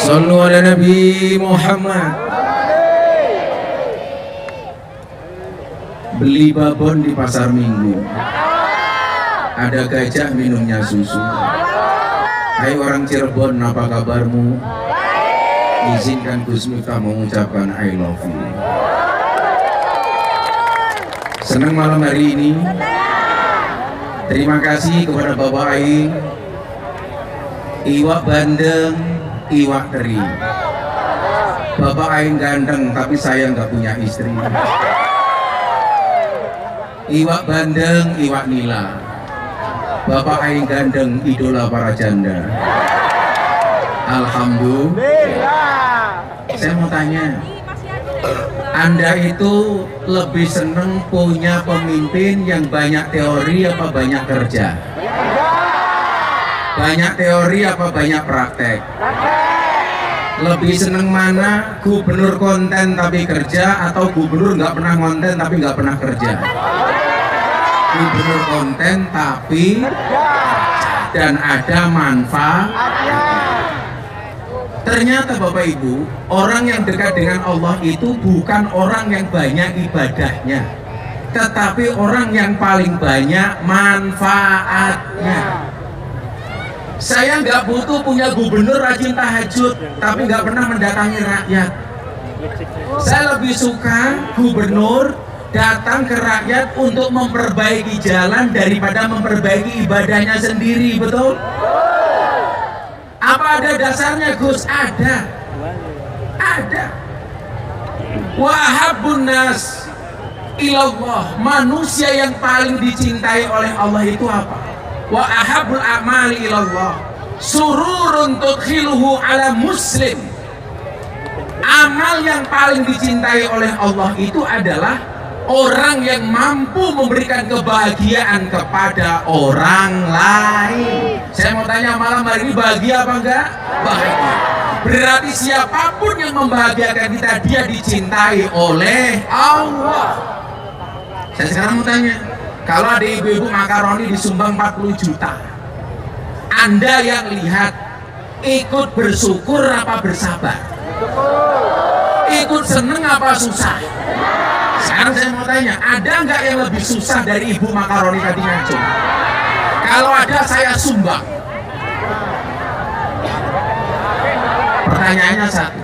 Speaker 4: Sallu ala Nabi Muhammad. Beli babon di pasar Minggu, ada gajah minumnya susu. Hai orang Cirebon, apa kabarmu? Izinkan Gus Miftah mengucapkan I love you. Senang malam hari ini. Terima kasih kepada Bapak Aing, iwak bandeng, iwak teri. Bapak Aing ganteng, tapi saya nggak punya istri. Iwak bandeng, iwak nila. Bapak Aing gandeng, idola para janda. Alhamdulillah. Saya mau tanya, Anda itu lebih seneng punya pemimpin yang banyak teori apa banyak kerja? Banyak teori apa banyak praktek? Lebih seneng mana, gubernur konten tapi kerja atau gubernur nggak pernah konten tapi nggak pernah kerja? Gubernur konten tapi dan ada manfaat. Ternyata Bapak Ibu, orang yang dekat dengan Allah itu bukan orang yang banyak ibadahnya, tetapi orang yang paling banyak manfaatnya. Saya nggak butuh punya gubernur rajin tahajud, tapi nggak pernah mendatangi rakyat. Saya lebih suka gubernur datang ke rakyat untuk memperbaiki jalan daripada memperbaiki ibadahnya sendiri, betul? Apa ada dasarnya, Gus? Ada. Wahabun nas ilallah, manusia yang paling dicintai oleh Allah itu apa? Wa ahabul a'mali ilallah sururun tudkhiluhu ala muslim. Amal yang paling dicintai oleh Allah itu adalah orang yang mampu memberikan kebahagiaan kepada orang lain. Saya mau tanya malam hari ini, bahagia apa enggak? Bahagia. Berarti siapapun yang membahagiakan kita, dia dicintai oleh Allah. Saya sekarang mau tanya, kalau ada ibu-ibu makaroni disumbang 40 juta, Anda yang lihat, ikut bersyukur apa bersabar? Ikut seneng apa susah? Sekarang saya mau tanya, ada nggak yang lebih susah dari ibu makaroni tadi ngacung? Kalau ada, saya sumbang. Pertanyaannya satu,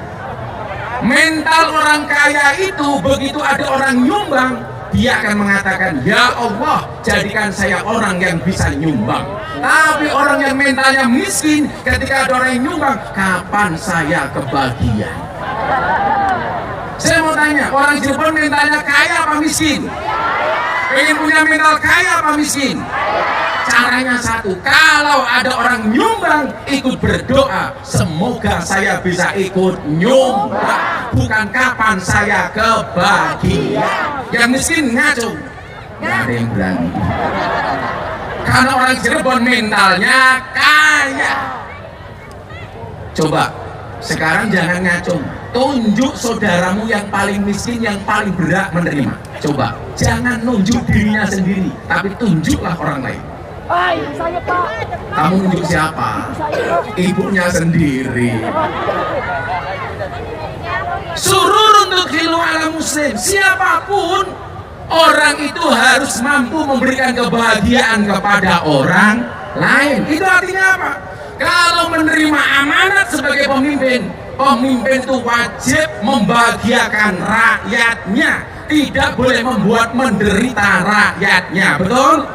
Speaker 4: mental orang kaya itu begitu ada orang nyumbang, dia akan mengatakan, ya Allah, jadikan saya orang yang bisa nyumbang. Tapi orang yang mentalnya miskin, ketika ada orang yang nyumbang, kapan saya kebagian? Saya mau tanya, orang Cirebon mentalnya kaya apa miskin? Pengen punya mental kaya apa miskin? Caranya satu, kalau ada orang nyumbang, ikut berdoa, semoga saya bisa ikut nyumbang, bukan kapan saya kebagian. Yang miskin ngaco, nggak ada yang berani. Karena orang Cirebon mentalnya kaya. Coba sekarang jangan ngacung, tunjuk saudaramu yang paling miskin, yang paling berat menerima. Coba jangan nunjuk dirinya sendiri, tapi tunjuklah orang lain.
Speaker 3: Saya Pak.
Speaker 4: Kamu nunjuk siapa? Ibunya sendiri. Surur untuk hilu ala muslim. Siapapun orang itu harus mampu memberikan kebahagiaan kepada orang lain. Itu artinya apa? Kalau menerima amanat sebagai pemimpin, pemimpin itu wajib membahagiakan rakyatnya, tidak boleh membuat menderita rakyatnya, betul?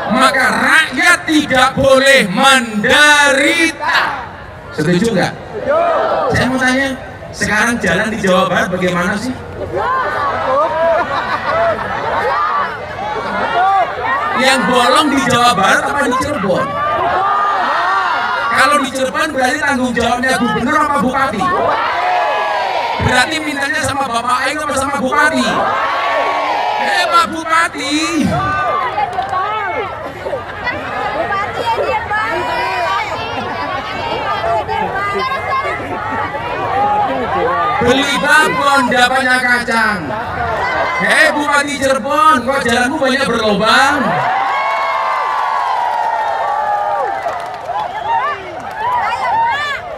Speaker 4: Maka rakyat tidak boleh menderita. Setuju nggak? Saya mau tanya, sekarang jalan di Jawa Barat bagaimana sih? Yang bolong di Jawa Barat apa di Cirebon? Kalau di Cirebon berarti tanggung jawabnya gubernur apa bupati? Berarti mintanya sama Bapak Aing apa sama bupati? Pak Bupati. Beli babon dapatnya kacang. Bupati Cirebon, kok jalanmu banyak berlobang?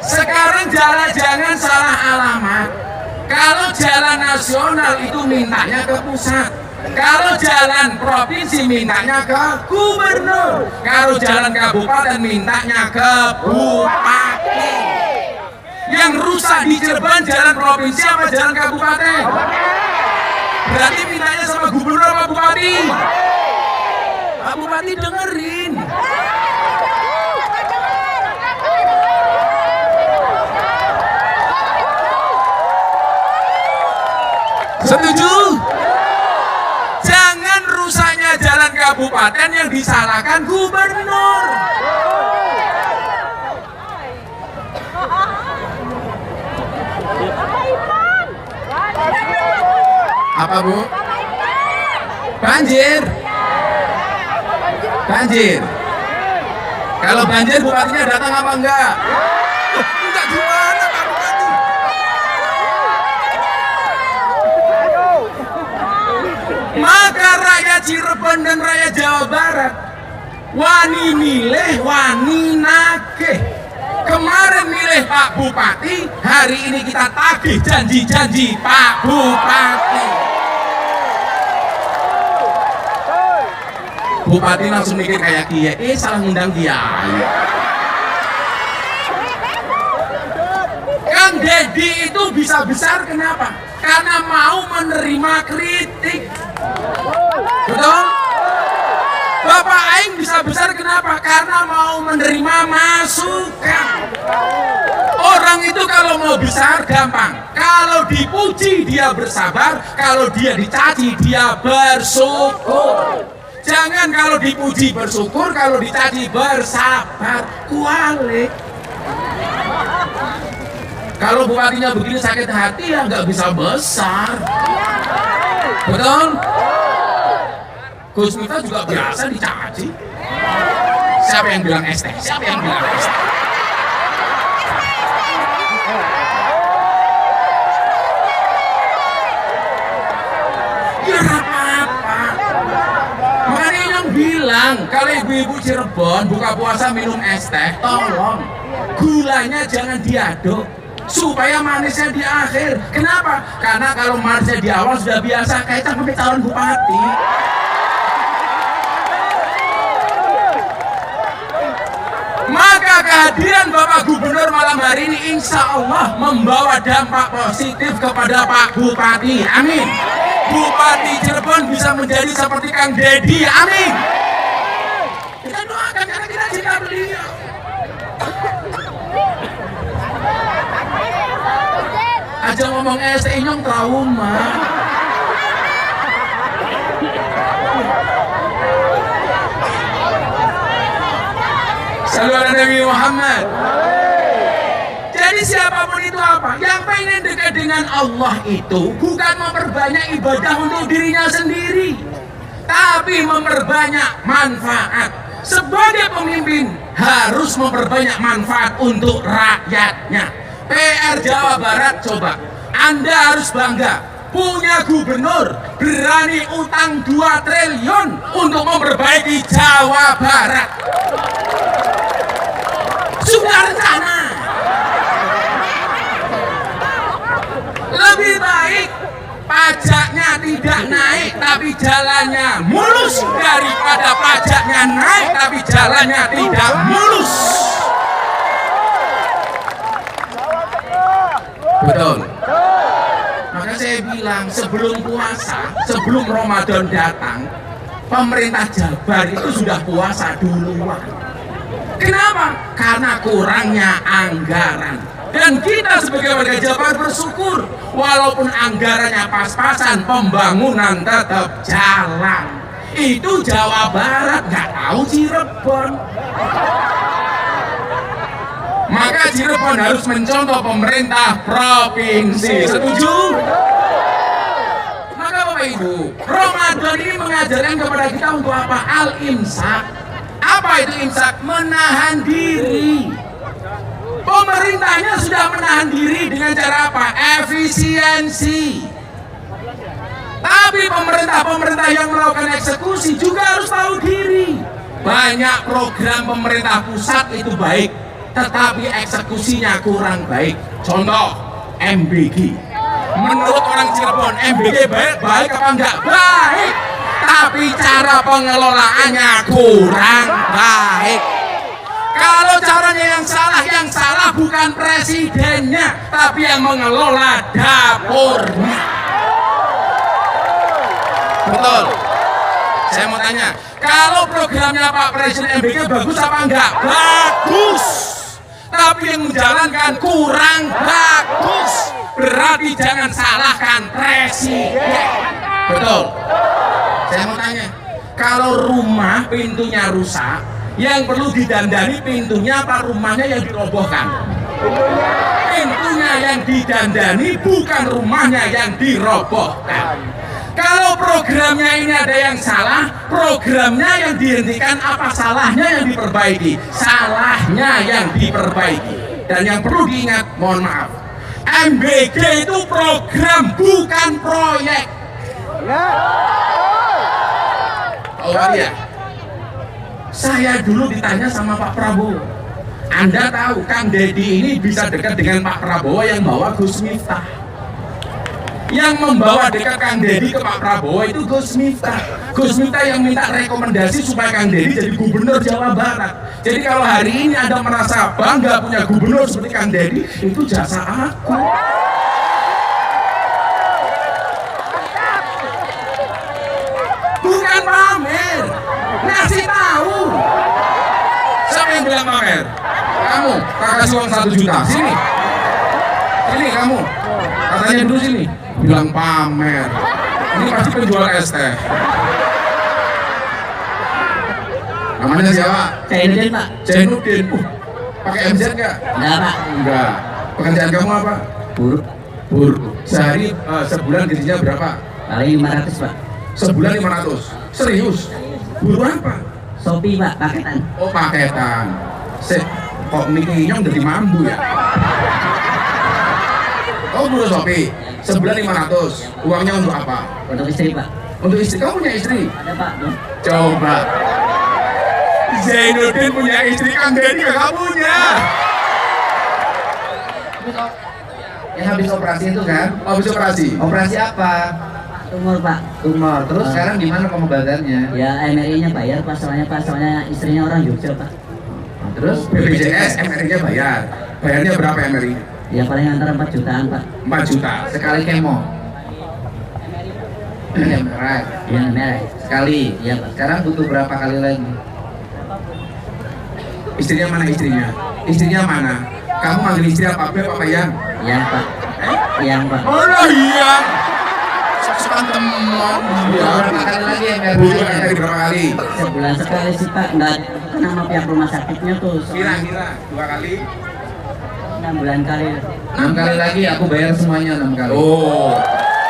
Speaker 4: Sekarang jalan jangan salah alamat. Kalau jalan nasional itu mintanya ke pusat. Kalau jalan provinsi mintanya ke gubernur. Kalau jalan kabupaten mintanya ke bupati. Yang rusak di Cirebon jalan provinsi apa jalan kabupaten? Berarti mintanya sama gubernur apa bupati? Pak Bupati dengerin. Setuju? Jangan rusaknya jalan kabupaten yang disalahkan gubernur. Apa Bu? Banjir. Banjir. Kalau banjir bupatinya datang apa enggak? Enggak gimana Pak Bupati? Maka rakyat Cirebon dan rakyat Jawa Barat wani milih, wani nagih. Kemarin milih Pak Bupati, hari ini kita tagih janji-janji Pak Bupati. Bupati langsung mikir kayak kiai, salah ngundang kiai. Kang Deddy itu bisa besar kenapa? Karena mau menerima kritik. Betul? Bapak Aing bisa besar kenapa? Karena mau menerima masukan. Orang itu kalau mau besar gampang. Kalau dipuji dia bersabar, kalau dia dicaci dia bersyukur. Jangan kalau dipuji bersyukur, kalau dicaci bersabar. Kualik. Kalau bupatinya begini sakit hati ya nggak bisa besar. Betul? Gus Miftah juga biasa dicaci. Siapa yang bilang ST? Siapa yang bilang ST? Ya apa-apa. Makanya yang bilang kalau ibu-ibu Cirebon buka puasa minum es teh, tolong gulanya jangan diaduk supaya manisnya di akhir. Kenapa? Karena kalau manisnya di awal sudah biasa kayak sampai calon bupati. Maka kehadiran Bapak Gubernur malam hari ini insya Allah membawa dampak positif kepada Pak Bupati. Amin. Bupati Cirebon bisa menjadi seperti Kang Deddy. Amin. Kita doakan karena kita cinta beliau. Aja ngomong STI nyong trauma. Sallallahu Nabi Muhammad. Jadi siapapun itu apa? Yang pengen dekat dengan Allah itu bukan memperbanyak ibadah untuk dirinya sendiri, tapi memperbanyak manfaat. Sebagai pemimpin harus memperbanyak manfaat untuk rakyatnya. PR Jawa Barat coba, Anda harus bangga punya gubernur berani utang 2 triliun untuk memperbaiki Jawa Barat. Sudah rencana. Lebih baik pajaknya tidak naik tapi jalannya mulus daripada pajaknya naik tapi jalannya tidak mulus. Betul. Maka saya bilang sebelum puasa, sebelum Ramadan datang, pemerintah Jabar itu sudah puasa duluan. Kenapa? Karena kurangnya anggaran. Dan kita sebagai warga Jabar bersyukur walaupun anggarannya pas-pasan, pembangunan tetap jalan. Itu Jawa Barat, nggak tahu Cirebon. Maka Cirebon harus mencontoh pemerintah provinsi. Setuju? Maka Bapak Ibu, Ramadan ini mengajarkan kepada kita untuk apa? Al-imsak. Apa itu imsak? Menahan diri. Pemerintahnya sudah menahan diri dengan cara apa? Efisiensi. Tapi pemerintah-pemerintah yang melakukan eksekusi juga harus tahu diri. Banyak program pemerintah pusat itu baik, tetapi eksekusinya kurang baik. Contoh, MBG. Menurut orang Cirebon, MBG baik apa enggak? Baik. Tapi cara pengelolaannya kurang baik. Kalau caranya yang salah bukan presidennya, tapi yang mengelola dapurnya. Betul. Saya mau tanya, kalau programnya Pak Presiden MBG bagus apa enggak? Bagus. Tapi yang menjalankan kurang bagus. Berarti jangan salahkan presiden. Betul. Saya mau tanya, kalau rumah pintunya rusak, yang perlu didandani pintunya apa rumahnya yang dirobohkan? Pintunya yang didandani, bukan rumahnya yang dirobohkan. Kalau programnya ini ada yang salah, programnya yang dihentikan, apa salahnya yang diperbaiki? Salahnya yang diperbaiki. Dan yang perlu diingat, mohon maaf, MBG itu program bukan proyek. Oh iya, saya dulu ditanya sama Pak Prabowo, Anda tahu Kang Deddy ini bisa dekat dengan Pak Prabowo yang bawa Gus Miftah. Yang membawa dekat Kang Deddy ke Pak Prabowo itu Gus Miftah. Gus Miftah yang minta rekomendasi supaya Kang Deddy jadi gubernur Jawa Barat. Jadi kalau hari ini Anda merasa bangga punya gubernur seperti Kang Deddy, itu jasa aku. Bukan pamer, ngasih tahu. Siapa yang bilang pamer? Kamu, tak kasih uang 1 juta, sini. Sini kamu, katanya dulu sini. Bilang pamer. Ini pasti penjual es teh. Namanya siapa?
Speaker 5: Zainuddin Pak.
Speaker 4: Zainuddin. Pakai MZ nggak?
Speaker 5: Enggak Pak.
Speaker 4: Enggak. Pekerjaan kamu apa?
Speaker 5: Buruk.
Speaker 4: Buruh. Sehari sebulan gajinya berapa?
Speaker 5: Paling 500 Pak.
Speaker 4: Sebulan 500. Serius? Buruh apa?
Speaker 5: Shopee Pak, paketan.
Speaker 4: Oh paketan. Kok Niki Nyong jadi mambu ya? Oh buruh Shopee. Sebulan 500. Uangnya untuk apa?
Speaker 5: Untuk istri Pak.
Speaker 4: Untuk istri. Kamu punya istri?
Speaker 5: Ada Pak. Bro.
Speaker 4: Coba. Zainuddin punya istri, Kang Deddy gak punya.
Speaker 1: Yang habis operasi itu kan?
Speaker 4: Habis operasi.
Speaker 1: Operasi apa?
Speaker 5: Tumor Pak.
Speaker 1: Tumor. Terus sekarang gimana pengobatannya?
Speaker 5: Ya MRI-nya bayar Pak, soalnya istrinya orang Jogja Pak.
Speaker 1: Terus
Speaker 4: BPJS MRI-nya bayar. Bayarnya berapa MRI?
Speaker 5: Ya paling antara 4 jutaan Pak.
Speaker 4: 4 juta.
Speaker 1: sekali kemo. MRI.
Speaker 5: Ya MRI.
Speaker 1: Sekali.
Speaker 5: Iya Pak.
Speaker 1: Sekarang butuh berapa kali lagi?
Speaker 4: Istrinya mana istrinya? Istrinya mana? Kamu manggil istri apa Beb apa Yang?
Speaker 5: Yang Pak. Yang Pak.
Speaker 4: Oh iya. Sok-sokan teman.
Speaker 1: Berapa kali lagi
Speaker 4: Butuh
Speaker 1: MRI?
Speaker 4: MRI berapa kali?
Speaker 5: Sebulan sekali sih Pak. Enggak nama pihak rumah sakitnya tuh.
Speaker 4: Kira-kira 2 kali.
Speaker 5: 6 bulan kali.
Speaker 1: 6 kali lagi aku bayar semuanya 6 kali.
Speaker 4: Oh,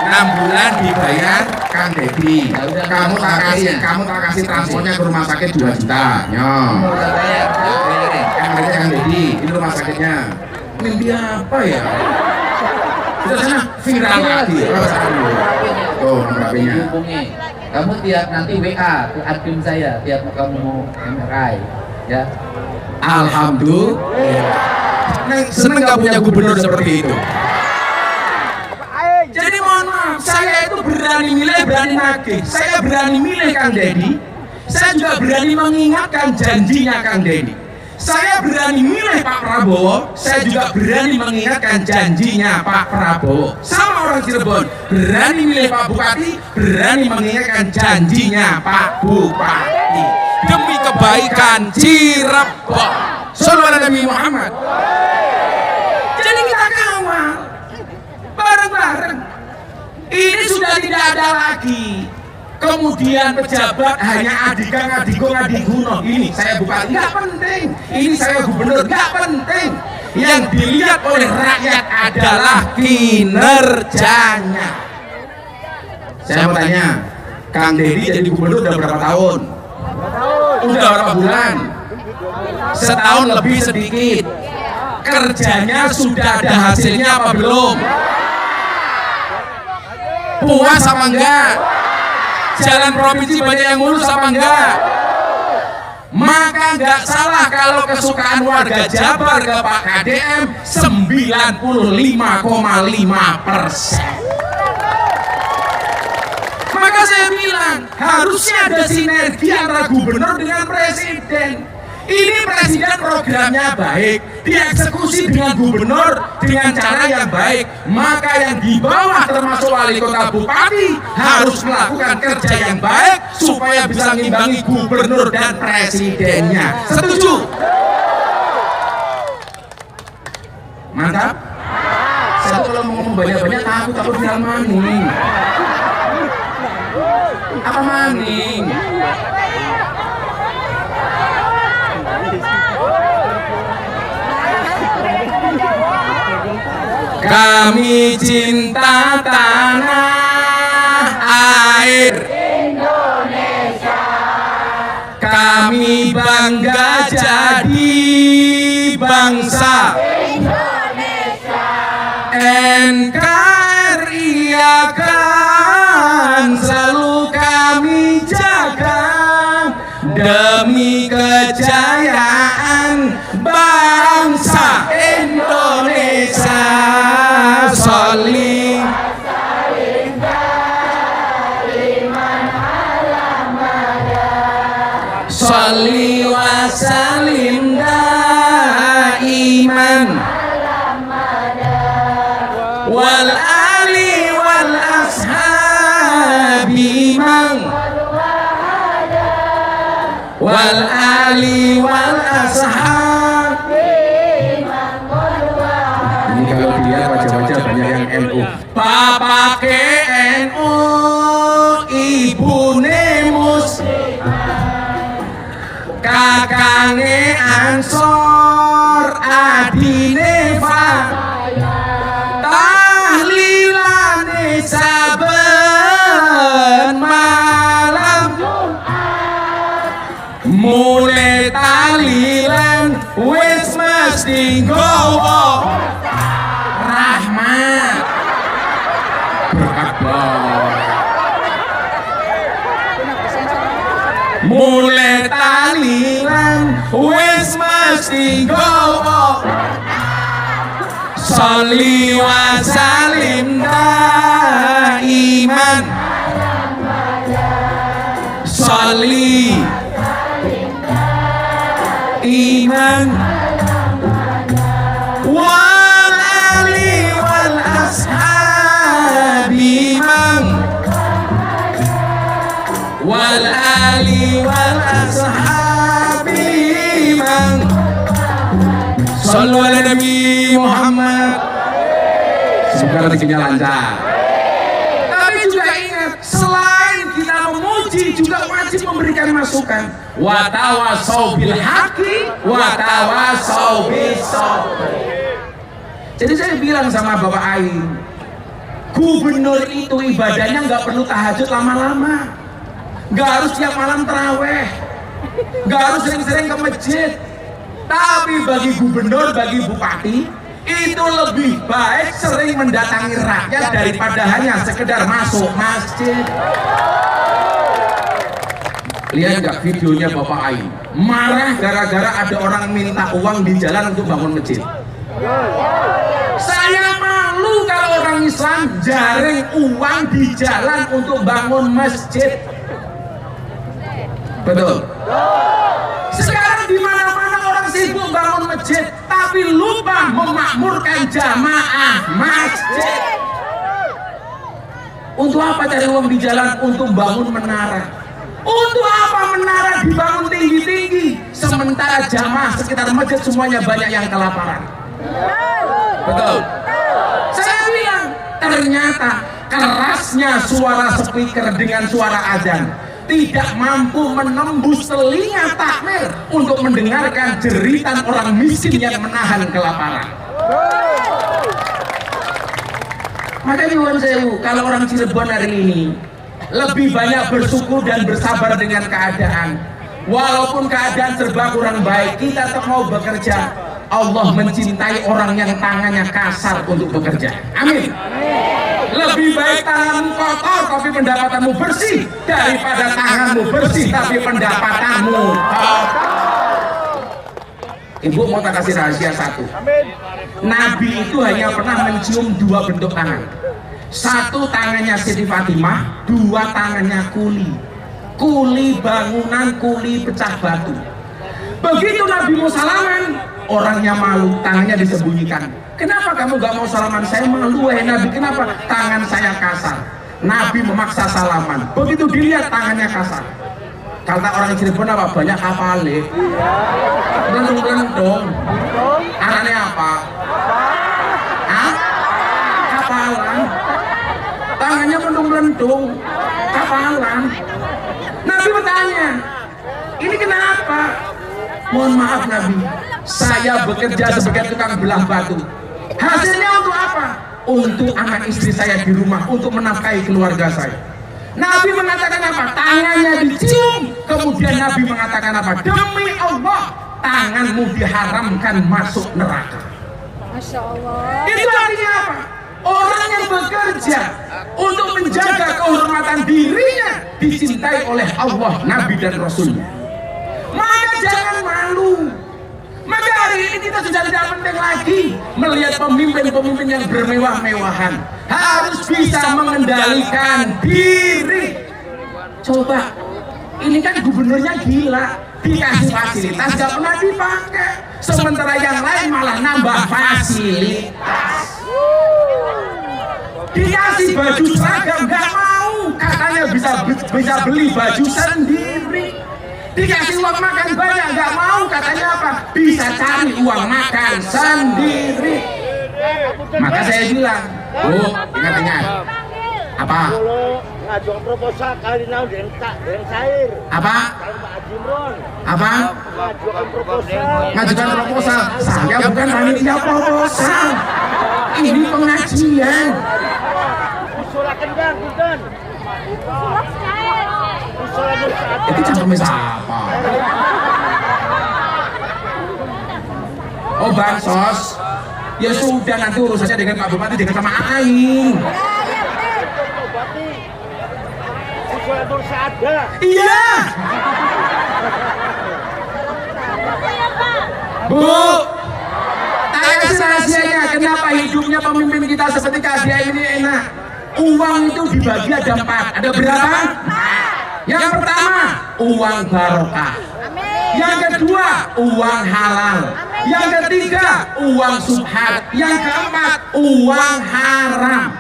Speaker 4: 6 bulan dibayar Kang Deddy.
Speaker 1: Ya udah,
Speaker 4: kamu tak kasih transportnya ke rumah sakit 2 juta.
Speaker 1: Kamu udah bayar, udah bayarin.
Speaker 4: MRI Kang Deddy, ini rumah sakitnya. Mimpi apa ya? Sudah sana viral lagi. Apa sana dulu? Tuh, nomor HP-nya.
Speaker 1: Hubungi. Kamu tiap nanti WA ke admin saya tiap kamu mau MRI, ya.
Speaker 4: Alhamdulillah. Seneng gak punya gubernur seperti itu? Jadi mohon maaf, saya itu berani milih, berani nagih. Saya berani milih Kang Deddy. Saya juga berani mengingatkan janjinya Kang Deddy. Saya berani milih Pak Prabowo. Saya juga berani mengingatkan janjinya Pak Prabowo. Sama orang Cirebon, berani milih Pak Bupati, berani mengingatkan janjinya Pak Bupati. Demi kebaikan Cirebon. Sallallahu alaihi Nabi Muhammad. Jadi kita kawal bareng-bareng. Ini sudah tidak ada lagi. Kemudian pejabat hanya adikung ini saya bupati nggak penting, ini saya gubernur nggak penting. Yang dilihat oleh rakyat adalah kinerjanya. Saya mau tanya, Kang Deddy jadi gubernur udah berapa tahun? Udah berapa bulan? Setahun lebih sedikit. Kerjanya sudah ada hasilnya apa belum? Puas apa enggak? Jalan provinsi banyak yang mulus apa enggak? Maka enggak salah kalau kesukaan warga Jabar ke Pak KDM 95,5%. Maka saya bilang harusnya ada sinergi antara gubernur dengan presiden. Ini presiden programnya baik, dieksekusi dengan gubernur dengan cara yang baik. Maka yang di bawah termasuk wali kota bupati harus melakukan kerja yang baik supaya bisa mengimbangi gubernur dan presidennya. Setuju? Mantap? Saya tuh kalau mau ngomong banyak-banyak takut bilang maning. Apa maning? Kami cinta tanah air Indonesia. Kami bangga jadi bangsa Indonesia. NKRI akan selalu kami jaga demi kejayaan bangsa. Sholli wa salim daiman wal ali wal ashabi man wal ali wal ashab. Ini kalau dilihat wajah-wajah banyak yang NU. Bapak ke NU, ibune Muslim, kakange Ansor, adine Fa, tahlilane saben malam, mulai tahlilan wis mesti nggawa rahmat berkat bawah. Mulai tahlilan wis mesti nggawa sholli wa salim daiman sholli iman wal ali wal ashabi man wal ali wal ashabi man. Sallu ala Nabi Muhammad. Semoga rezekinya lancar. Tapi juga ingat, selain kita memuji juga wajib memberikan masukan. Wa tawasau bil haqqi wa tawasau bis sabr. Jadi saya bilang sama Bapak Aing, gubernur itu ibadahnya nggak perlu tahajud lama-lama, nggak harus tiap malam taraweh, nggak harus sering-sering ke masjid. Tapi bagi gubernur, bagi bupati, itu lebih baik sering mendatangi rakyat daripada hanya sekedar masuk masjid. Lihat nggak videonya Bapak Aing marah gara-gara ada orang minta uang di jalan untuk bangun masjid. Saya malu kalau orang Islam jaring uang di jalan untuk bangun masjid. Betul. Sekarang di mana-mana orang sibuk bangun masjid, tapi lupa memakmurkan jamaah masjid. Untuk apa cari uang di jalan? Untuk bangun menara. Untuk apa menara dibangun tinggi-tinggi, sementara jamaah sekitar masjid semuanya banyak yang kelaparan? Betul. Saya bilang, ternyata kerasnya suara speaker dengan suara azan tidak mampu menembus telinga takmir untuk mendengarkan jeritan orang miskin yang menahan kelaparan. Makanya nyuwun sewu, kalau orang Cirebon hari ini lebih banyak bersyukur dan bersabar dengan keadaan. Walaupun keadaan serba kurang baik, kita tetap mau bekerja. Allah mencintai orang yang tangannya kasar untuk bekerja. Amin. Lebih baik tanganmu kotor tapi pendapatanmu bersih daripada tanganmu bersih tapi pendapatanmu kotor. Ibu mau tak kasih rahasia satu. Nabi itu hanya pernah mencium dua bentuk tangan. Satu tangannya Siti Fatimah, dua tangannya kuli. Kuli bangunan, kuli pecah batu. Begitu Nabi mau salaman, orangnya malu, tangannya disembunyikan. Kenapa kamu gak mau salaman? Saya malu, Nabi. Kenapa? Tangan saya kasar. Nabi memaksa salaman. Begitu dilihat tangannya kasar. Kata orang Cirebon apa? Banyak kapal deh. Belendung-belendung. Anaknya apa? Hah? Kapalan. Tangannya belendung-belendung. Kapalan. Nabi bertanya, ini kenapa? Mohon maaf Nabi, saya bekerja sebagai tukang belah batu. Hasilnya untuk apa? Untuk anak istri saya di rumah, untuk menafkahi keluarga saya. Nabi mengatakan apa? Tangannya dicium. Kemudian Nabi mengatakan apa? Demi Allah, tanganmu diharamkan masuk neraka.
Speaker 3: Masya Allah.
Speaker 4: Itu artinya apa? Orang yang bekerja untuk menjaga kehormatan dirinya dicintai oleh Allah, Nabi dan Rasulnya. Maka jangan malu. Maka hari ini kita sudah tidak penting lagi melihat pemimpin-pemimpin yang bermewah-mewahan. Harus bisa mengendalikan diri. Coba Ini kan gubernurnya gila, dikasih fasilitas gak pernah dipakai, sementara yang lain malah nambah fasilitas. Dikasih baju seragam gak mau, katanya bisa beli baju sendiri. Dikasih uang makan banyak gak mau, katanya apa? Bisa cari uang makan sendiri. Maka saya bilang, Bu, ingat-ingat. Apa?
Speaker 6: Ngajukan proposal kali nau dengan cair.
Speaker 4: Apa? Apa? Ngajukan proposal. Saya bukan panitia proposal. Ini pengajian.
Speaker 6: Usulakan bang, punten. Usulakan saat.
Speaker 4: Itu cangkemnya siapa? Oh, bansos. Ya sudah, nanti urusannya dengan Pak Bupati, dengan sama Aing.
Speaker 6: Usulakan saat ada.
Speaker 4: Iya. Bu, tanya kasih rahasianya kenapa hidupnya pemimpin kita seperti Kadia ini enak. Uang itu dibagi ada 4. Ada berapa? Yang pertama, uang barokah. Yang kedua, uang halal. Yang ketiga, uang subhat. Yang keempat, uang haram.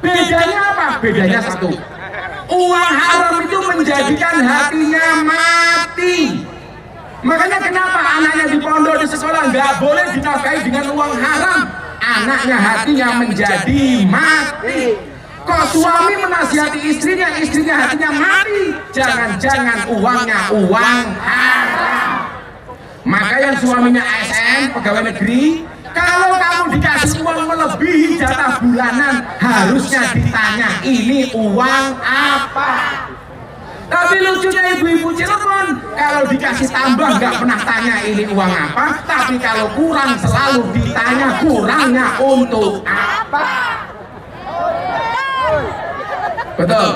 Speaker 4: Bedanya apa? Bedanya satu. Uang haram itu menjadikan hatinya mati. Makanya kenapa anaknya di pondok di sekolah nggak boleh dinafkahi dengan uang haram? Anaknya hatinya menjadi mati. Kok suami menasihati istrinya, istrinya hatinya mati? Jangan-jangan uangnya uang haram. Maka yang suaminya ASN, pegawai negeri, kalau kamu dikasih uang melebihi jatah bulanan, harusnya ditanya ini uang apa. Tapi lucunya ibu-ibu Cirebon, kalau dikasih tambah nggak pernah tanya ini uang apa, tapi kalau kurang selalu ditanya kurangnya untuk apa. Betul.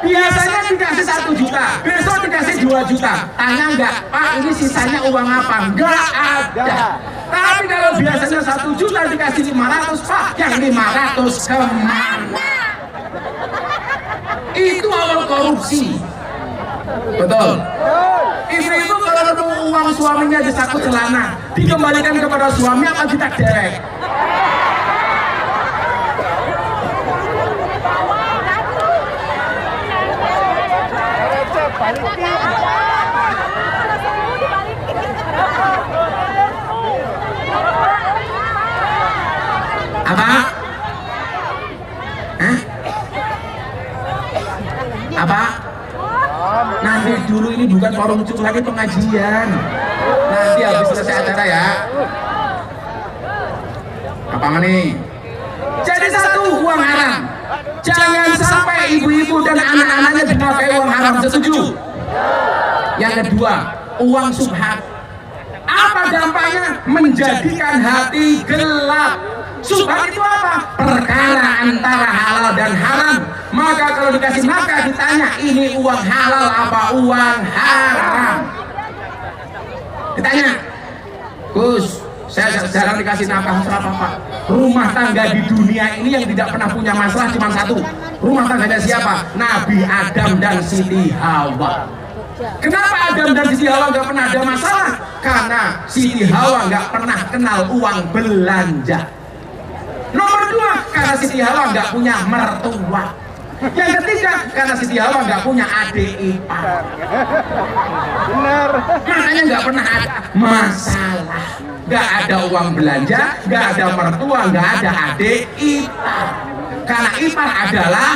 Speaker 4: Biasanya dikasih 1 juta, besok dikasih 2 juta. Tanya nggak, Pak ini sisanya uang apa? Nggak ada. Tapi kalau biasanya 1 juta dikasih 500, Pak yang 500 kemana? Itu awal korupsi. Betul. Ibu-ibu kalau nemu uang suaminya di saku celana, dikembalikan kepada suami apa kita derek? Apa? Hah? Apa? Nanti dulu, ini bukan forum lucu lagi, pengajian. Nanti habis selesai acara ya. Apa nih? Jadi satu, uang haram. Jangan sampai ibu-ibu dan anak-anaknya dinafkahi uang haram. Setuju? Yang kedua, uang subhat. Apa dampaknya? Menjadikan hati gelap. Subhat itu apa? Perkara antara halal dan haram. Maka kalau dikasih nafkah ditanya ini uang halal apa uang haram. Ditanya, Gus, saya jarang dikasih nafkah, apa Pak? Rumah tangga di dunia ini yang tidak pernah punya masalah cuma satu. Rumah tangganya siapa? Nabi Adam dan Siti Hawa. Kenapa Adam dan Siti Hawa nggak pernah ada masalah? Karena Siti Hawa nggak pernah kenal uang belanja. Nomor 2, karena Siti Hawa nggak punya mertua. Yang ketiga, karena Siti Hawa nggak punya adik ipar.
Speaker 6: Benar.
Speaker 4: Makanya nggak pernah ada masalah. Nggak ada uang belanja, nggak ada mertua, nggak ada adik ipar. Karena ipar adalah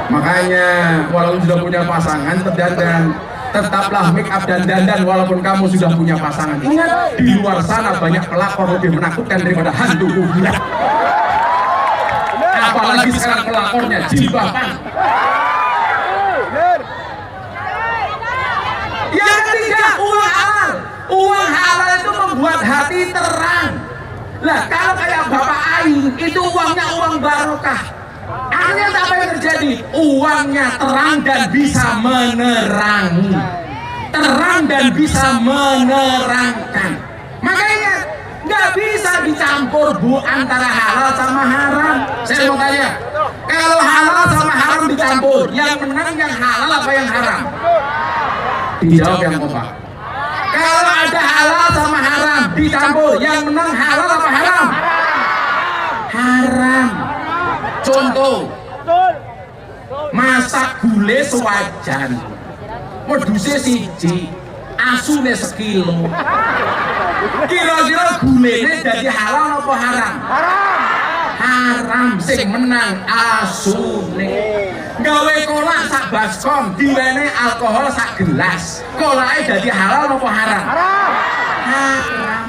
Speaker 4: makanya walaupun sudah punya pasangan terdandan, tetaplah make up dan dandan walaupun kamu sudah punya pasangan. Ingat, di luar sana banyak pelakor lebih menakutkan daripada hantu kuburan. Apalagi sekarang pelakornya jilbaban. Yang ketiga, uang halal. Uang halal itu membuat hati terang. Lah kalau kayak Bapak Aing itu uangnya uang barokah. Akhirnya apa yang terjadi? Uangnya terang dan bisa menerangi. Terang dan bisa menerangkan. Makanya Nggak bisa dicampur Bu antara halal sama haram. Saya mau tanya, kalau halal sama haram dicampur, yang menang yang halal apa yang haram? Dijawab yang kompak. Kalau ada halal sama haram dicampur, yang menang halal apa haram? Haram. Contoh, masak gulai sewajan, wedhusnya siji, asune sekilo. Kira-kira gulainya jadi halal apa haram? Haram. Sing menang asune. Gawe kolak sak baskom, diwene alkohol sak gelas, kolaknya jadi halal apa haram? Haram.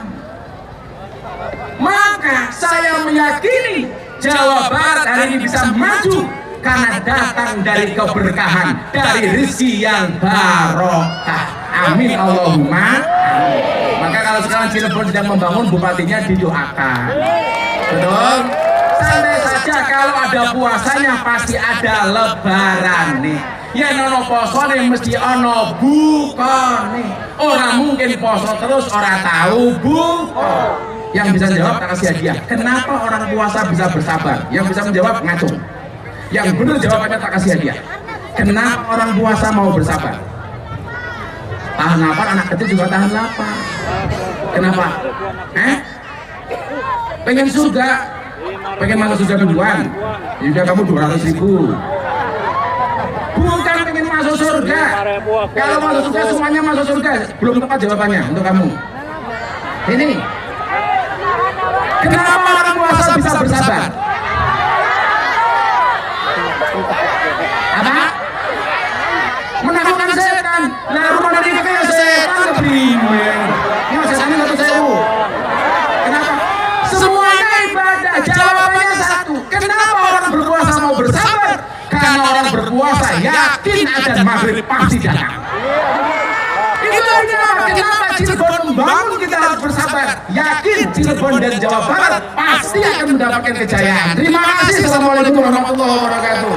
Speaker 4: Maka saya meyakini Jawa Barat hari ini bisa maju karena datang dari keberkahan, dari rezeki yang barokah. Amin Allahumma amin. Maka kalau sekarang Cirebon sedang membangun, bupatinya didoakan. Betul? Santai saja, kalau ada puasanya pasti ada lebaran nih. Ya nono poso nih mesti ono buka nih. Orang mungkin poso terus orang tahu buka. Yang bisa jawab tak kasih hadiah. Kenapa orang puasa bisa bersabar? Yang bisa menjawab ngacung. Yang benar jawabannya tak kasih hadiah. Kenapa orang puasa mau bersabar? Tahan lapar, anak kecil juga tahan lapar. Kenapa? Pengen surga, pengen masuk surga duluan. Juga kamu 200.000. Bukan pengen masuk surga. Kalau masuk surga semuanya masuk surga. Belum tepat jawabannya untuk kamu. Ini. Kenapa orang puasa bisa bersabar? Apa? Menakutkan setan. Nah, rumah dari itu kayak setan keprimen. Ini setannya 1.000. Kenapa? Semuanya ibadah. Jawabannya satu. Kenapa orang berpuasa mau bersabar? Karena orang berpuasa yakin ada maghrib pasti datang. Itu kenapa Cirebon membangun kita harus bersabar. Yakin Cirebon dan Jawa Barat pasti akan mendapatkan kejayaan. Terima kasih. Assalamualaikum warahmatullahi wabarakatuh.